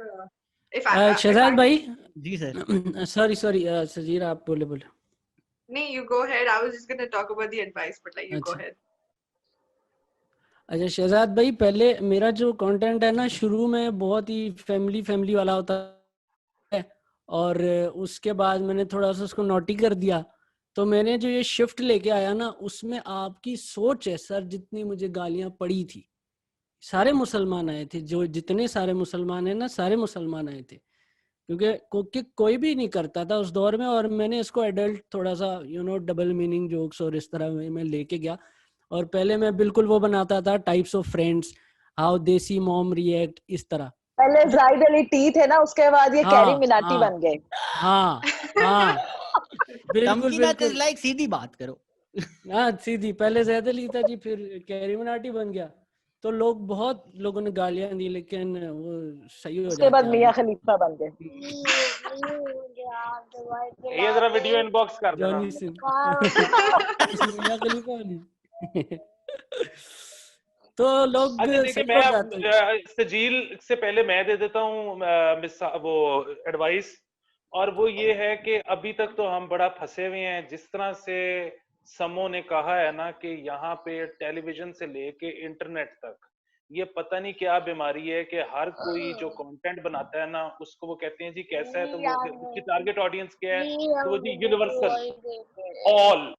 if Shahzad I भाई, जी सर। सॉरी सजीर, आप बोले। No, you go ahead. I was just going to talk about the advice, but like you go अच्छा। ahead. अच्छा शहजाद भाई, पहले मेरा जो कंटेंट है ना, शुरू में बहुत ही फैमिली वाला होता है, और उसके बाद मैंने थोड़ा सा उसको नोटी कर दिया। तो मैंने जो ये शिफ्ट लेके आया ना, उसमें आपकी सोच है सर, जितनी मुझे गालियां पड़ी थी, सारे मुसलमान आए थे, जो जितने सारे मुसलमान हैं ना, सारे मुसलमान आए थे, क्योंकि कोई भी नहीं करता था उस दौर में। और मैंने इसको एडल्ट थोड़ा सा डबल मीनिंग जोक्स और इस तरह में मैं लेके गया। और पहले मैं बिल्कुल वो बनाता था, types of friends, how they see mom react, इस तरह। पहले जाहिद अली टी थे ना, उसके बाद ये कैरी मिनाटी बन गए। हाँ बिल्कुल लाइक सीधी बात करो। हाँ सीधी, पहले जाहिद अली था जी, फिर कैरी मिनाटी बन गया। तो बहुत लोगों ने गालियां दी, लेकिन वो सही हो जाता है। उसके बाद मियां खलीफा बन गए। ये जरा वीडियो इनबॉक्स कर देना। जॉनी सिंह। मियां खलीफा नहीं। तो लोग अच्छा देखिए, मैं सजील से पहले मैं दे देता हूँ वो एडवाइस, और वो ये है कि अभी तक तो हम बड़ा फंसे हुए हैं। जिस तरह से समो ने कहा है ना कि यहाँ पे टेलीविजन से लेके इंटरनेट तक ये पता नहीं क्या बीमारी है कि हर कोई जो कंटेंट बनाता है ना, उसको वो कहते हैं जी कैसा है, तो वो उसकी टारगेट ऑडियंस क्या है, तो वो जी यूनिवर्सल ऑल।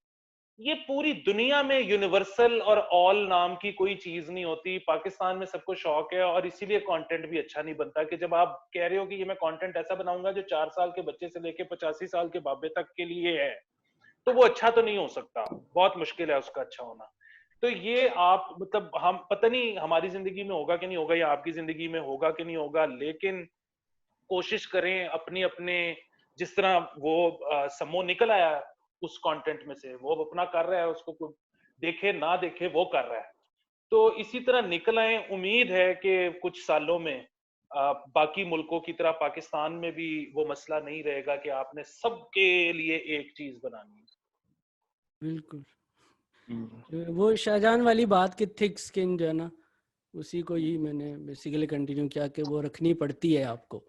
ये पूरी दुनिया में यूनिवर्सल और ऑल नाम की कोई चीज नहीं होती। पाकिस्तान में सबको शौक है, और इसीलिए कंटेंट भी अच्छा नहीं बनता। कि जब आप कह रहे हो कि ये मैं कंटेंट ऐसा बनाऊंगा जो 4 साल के बच्चे से लेके 85 साल के बाबे तक के लिए है, तो वो अच्छा तो नहीं हो सकता, बहुत मुश्किल है उसका अच्छा होना। तो ये आप मतलब हम पता नहीं हमारी जिंदगी में होगा कि नहीं होगा, या आपकी जिंदगी में होगा कि नहीं होगा, लेकिन कोशिश करें अपनी अपने, जिस तरह वो समूह निकल आया उस कंटेंट में से, वो अपना कर रहा है, उसको देखे ना देखे वो कर रहा है, तो इसी तरह निकल आए। उम्मीद है कि कुछ सालों में बाकी मुल्कों की तरह पाकिस्तान में भी वो मसला नहीं रहेगा कि आपने सबके लिए एक चीज बनानी है। बिल्कुल। वो शाहजहान वाली बात कि थिक स्किन जो है ना, उसी को ही मैंने बेसिकली कंटिन्यू किया कि वो रखनी पड़ती है आपको।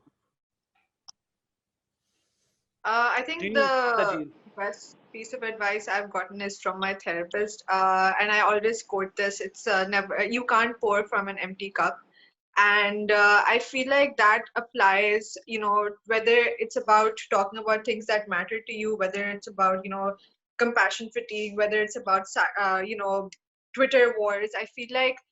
I think ji the Sajeel, best piece of advice I've gotten is from my therapist, and I always quote this. It's never, you can't pour from an empty cup. And I feel like that applies, you know, whether it's about talking about things that matter to you, whether it's about, you know, compassion fatigue, whether it's about you know, Twitter wars. I feel like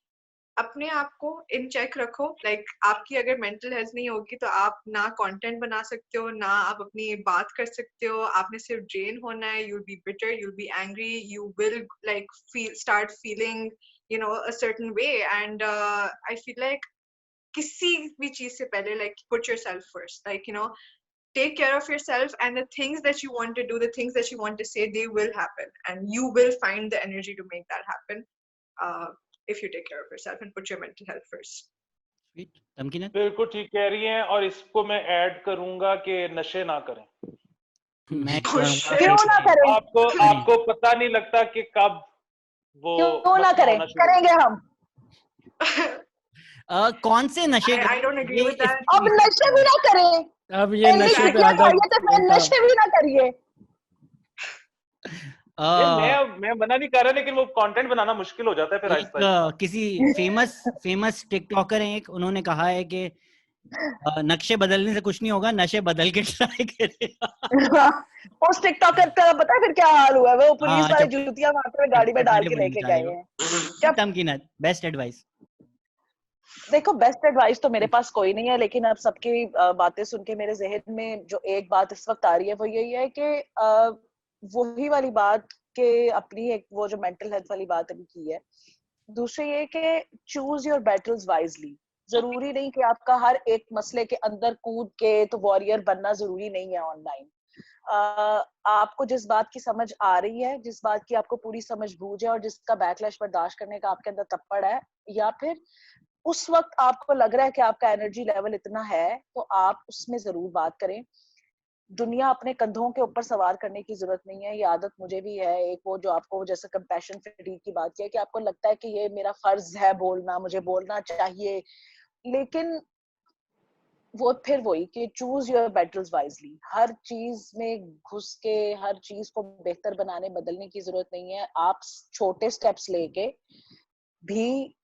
अपने आप को इन check रखो। Like आपकी अगर mental health नहीं होगी तो आप ना कंटेंट बना सकते हो, ना आप अपनी बात कर सकते हो। आपने सिर्फ ड्रेन होना है। You will be bitter, you will be angry, you will like start feeling you know a certain way. And I feel like किसी भी चीज से पहले like put yourself first, like you know take care of yourself, and the things that you want to do, the things that you want to say, they will happen, and you will find the energy to make that happen if you take care of yourself and put your mental health first. Sweet. Tamkeenat? बिल्कुल ठीक कह रही हैं, और इसको मैं add करूंगा कि नशे ना करें। मैं Oh, करूंगा shit. क्यों ना कि करें, आपको पता नहीं लगता कि कब वो क्यों ना मसला करें, होना शुरू करेंगे हम। कौन से नशे I don't agree with that. अब नशे भी ना करें, अब ये पहले नशे पे चीटियां आधा खाइए तो फिर घंटा नशे भी ना करिए। मैं मना नहीं कर रहा, लेकिन वो कंटेंट बनाना मुश्किल हो जाता है फिर आहिस्ता आहिस्ता। किसी फेमस टिकटॉकर हैं एक, उन्होंने कहा है कि नक्शे बदलने से कुछ नहीं होगा, नशे बदल के ट्राई करेगा। उस टिकटॉकर का पता है फिर क्या हाल हुआ है, वो पुलिस हाँ, वाले जब जूतियां मारते हुए गाड़ी में डाल चप्पलें के बदल लेके के गए आएगा। हैं। जब तमकीनत, बेस्ट एडवाइस। देखो बेस्ट एडवाइस तो मेरे पास कोई नहीं है, लेकिन अब सबकी बातें सुन के मेरे जहन में जो एक बात इस वक्त आ रही है वो यही है कि वही वाली बात के अपनी एक वो जो मेंटल हेल्थ वाली बात अभी की है। दूसरी ये कि चूज योर बैटल्स वाइजली। जरूरी नहीं कि आपका हर एक मसले के अंदर कूद के तो वॉरियर बनना जरूरी नहीं है ऑनलाइन। आपको जिस बात की समझ आ रही है, जिस बात की आपको पूरी समझ बूझ है और जिसका बैकलैश बर्दाश्त करने का आपके अंदर तप्पड़ है, या फिर उस वक्त आपको लग रहा है कि आपका एनर्जी लेवल इतना है, तो आप उसमें जरूर बात करें। दुनिया अपने कंधों के ऊपर सवार करने की जरूरत नहीं है। ये आदत मुझे भी है, एक वो जो आपको जैसे कंपैशन फटीग की बात किया कि आपको लगता है कि ये मेरा फर्ज है बोलना, मुझे बोलना चाहिए, लेकिन वो फिर वही कि चूज योर बैटल्स वाइजली। हर चीज में घुस के हर चीज को बेहतर बनाने बदलने की जरूरत नहीं है। आप छोटे स्टेप्स लेके भी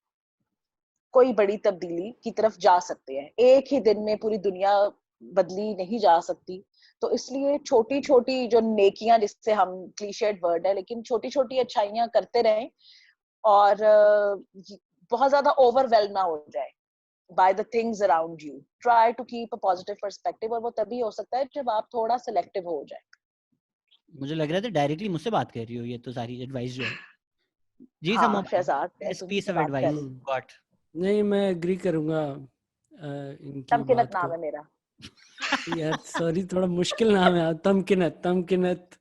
कोई बड़ी तब्दीली की तरफ जा सकते हैं। एक ही दिन में पूरी दुनिया बदली नहीं जा सकती, तो इसलिए छोटी छोटी जो नेकियां, जिससे हम क्लीशेड वर्ड है, लेकिन छोटी छोटी अच्छाइयां करते रहें और बहुत ज्यादा ओवरवेल्म ना हो जाए by the things around you. Try to keep a positive perspective, और वो तभी हो सकता है जब आप थोड़ा सिलेक्टिव हो जाए। मुझे लग रहा था डायरेक्टली मुझसे बात कर रही हो, ये तो सारी एडवाइस जो है। जी हाँ, समो, शहजाद, मैं बेस्ट तुमसे पीस ऑफ बात एडवाइस कर रही हूँ। गॉट। नहीं, मैं एग्री करूंगा इनकी तमकिनत बात नाम को। है मेरा। यार सॉरी, थोड़ा मुश्किल नाम है। तमकिनत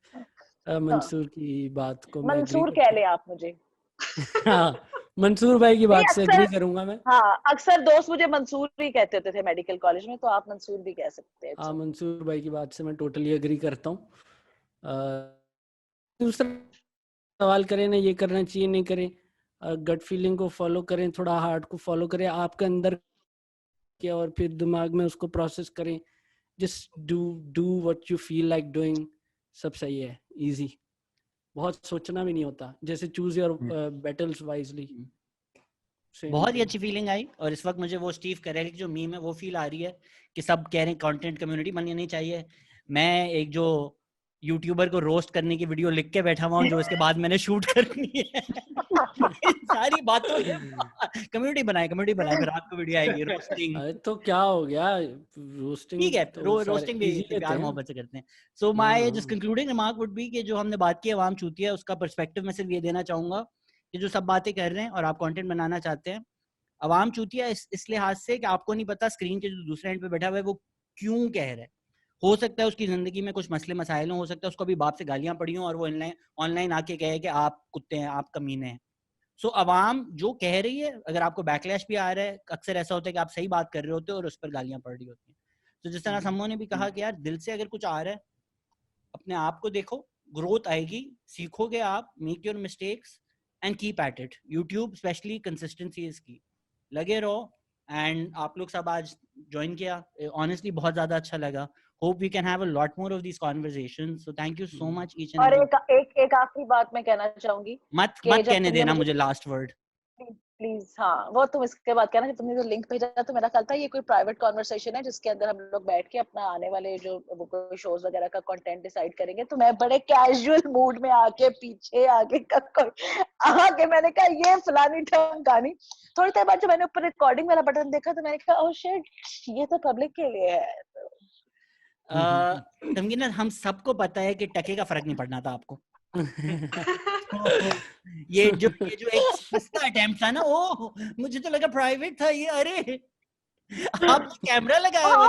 हाँ, मंसूर की बात को मैं एग्री मंसूर कह करता ले आप मुझे। हूँ। हाँ, मंसूर भाई की नहीं, बात से एग्री करूंगा मैं। हाँ, अक्सर दोस्त मुझे मंसूर भी कहते होते थे मेडिकल कॉलेज में, तो आप मंसूर भी कह सकते हैं। हाँ, मंसूर भाई की बात से मैं टोटली एग्री करता हूँ। दूसरा सवाल करें ना, ये करना चाहिए नहीं करें, गट फीलिंग को फॉलो करें, थोड़ा हार्ट को फॉलो करें आपके अंदर क्या, और फिर दिमाग में उसको प्रोसेस करें। Just do what you feel like doing. सब सही है, इजी, बहुत सोचना भी नहीं होता। जैसे चूज योर बैटल्स वाइजली। बहुत ही अच्छी फीलिंग आई, और इस वक्त मुझे वो स्टीव कैरेल की जो मीम है वो फील आ रही है कि सब कह रहे हैं कंटेंट कम्युनिटी बननी चाहिए। मैं एक जो यूट्यूबर को रोस्ट करने की वीडियो लिख के बैठा हुआ हूँ जो इसके बाद मैंने शूट करनी है। इन सारी बातों कम्युनिटी बनाए फिर रात को वीडियो आएगी रोस्टिंग। अरे तो क्या हो गया, रोस्टिंग ठीक है, तो रोस्टिंग भी इजी लेते प्यार हैं। मोहब्बत से करते हैं। So my just concluding remark would be कि जो हमने बात की अवाम चूती है, उसका पर्सपेक्टिव मैं सिर्फ ये देना चाहूंगा कि जो सब बातें कर रहे हैं और आप कंटेंट बनाना चाहते हैं, अवाम चूतिया इस लिहाज से कि आपको नहीं पता स्क्रीन के जो दूसरे एंड पे बैठा हुआ है वो क्यों कह रहा है। हो सकता है उसकी जिंदगी में कुछ मसले मसाइल हो सकता है उसको अभी बाप से गालियां पड़ी हों और वो ऑनलाइन आके कहे कि आप कुत्ते हैं, आप कमीने हैं। सो अवाम जो कह रही है, अगर आपको बैकलैश भी आ रहा है, अक्सर ऐसा होता है कि आप सही बात कर रहे होते हो और उस पर गालियां पड़ रही होती हैं। तो जिस तरह सम्मो ने भी कहा कि यार दिल से अगर कुछ आ रहा है, अपने आप को देखो, ग्रोथ आएगी, सीखोगे आप, make your mistakes and keep at it. YouTube specially consistency is की, लगे रहो। एंड आप लोग सब आज ज्वाइन किया, ऑनेस्टली बहुत ज्यादा अच्छा लगा। hope we can have a lot more of these conversations, so thank you so much each and और every। एक आखिरी बात मैं कहना चाहूंगी मत कि जब कहने तुमने देना मुझे लास्ट वर्ड प्लीज। हाँ, वो तुम इसके बाद कहना। जब तुमने जो लिंक भेजा तो मेरा ख्याल था ये कोई प्राइवेट कॉन्वर्सेशन है जिसके अंदर हम लोग बैठ के अपना आने वाले जो वो कोई शोज वगैरह का कंटेंट डिसाइड करेंगे। तो मैं बड़े कैजुअल मूड में आके पीछे आके मैंने कहा ये फलानी ढमकानी। थोड़ी देर बाद जब मैंने ऊपर रिकॉर्डिंग वाला बटन देखा तो मैंने कहा ओह शिट, ये तो पब्लिक के लिए है। तमकीना, हम सबको पता है कि टके का फर्क नहीं पड़ना था आपको। तो ये जो एक सस्ता अटेम्प्ट था ना, वो मुझे तो लगा प्राइवेट था ये। अरे आप कैमरा लगाया हुआ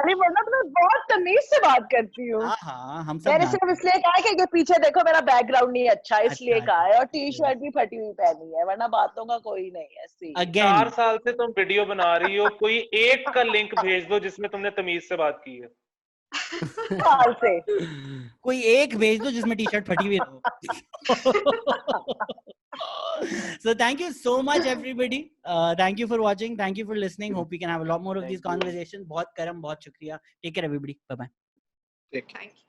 मैं बहुत तमीज से बात करती हूँ। हाँ, हम सब मैंने सिर्फ इसलिए कहा कि पीछे देखो मेरा बैकग्राउंड नहीं अच्छा, इसलिए कहा है। और टी शर्ट भी फटी हुई पहनी है, वरना बातों का कोई नहीं है। अगेन 4 साल से तुम वीडियो बना रही हो, कोई एक का लिंक भेज दो जिसमें तुमने तमीज से बात की है। साल से कोई एक भेज दो जिसमें टी शर्ट फटी हुई हो। So thank you so much everybody, thank you for watching, thank you for listening, hope we can have a lot more of these conversations। बहुत करम, बहुत शुक्रिया, take care everybody, bye bye। Thank you।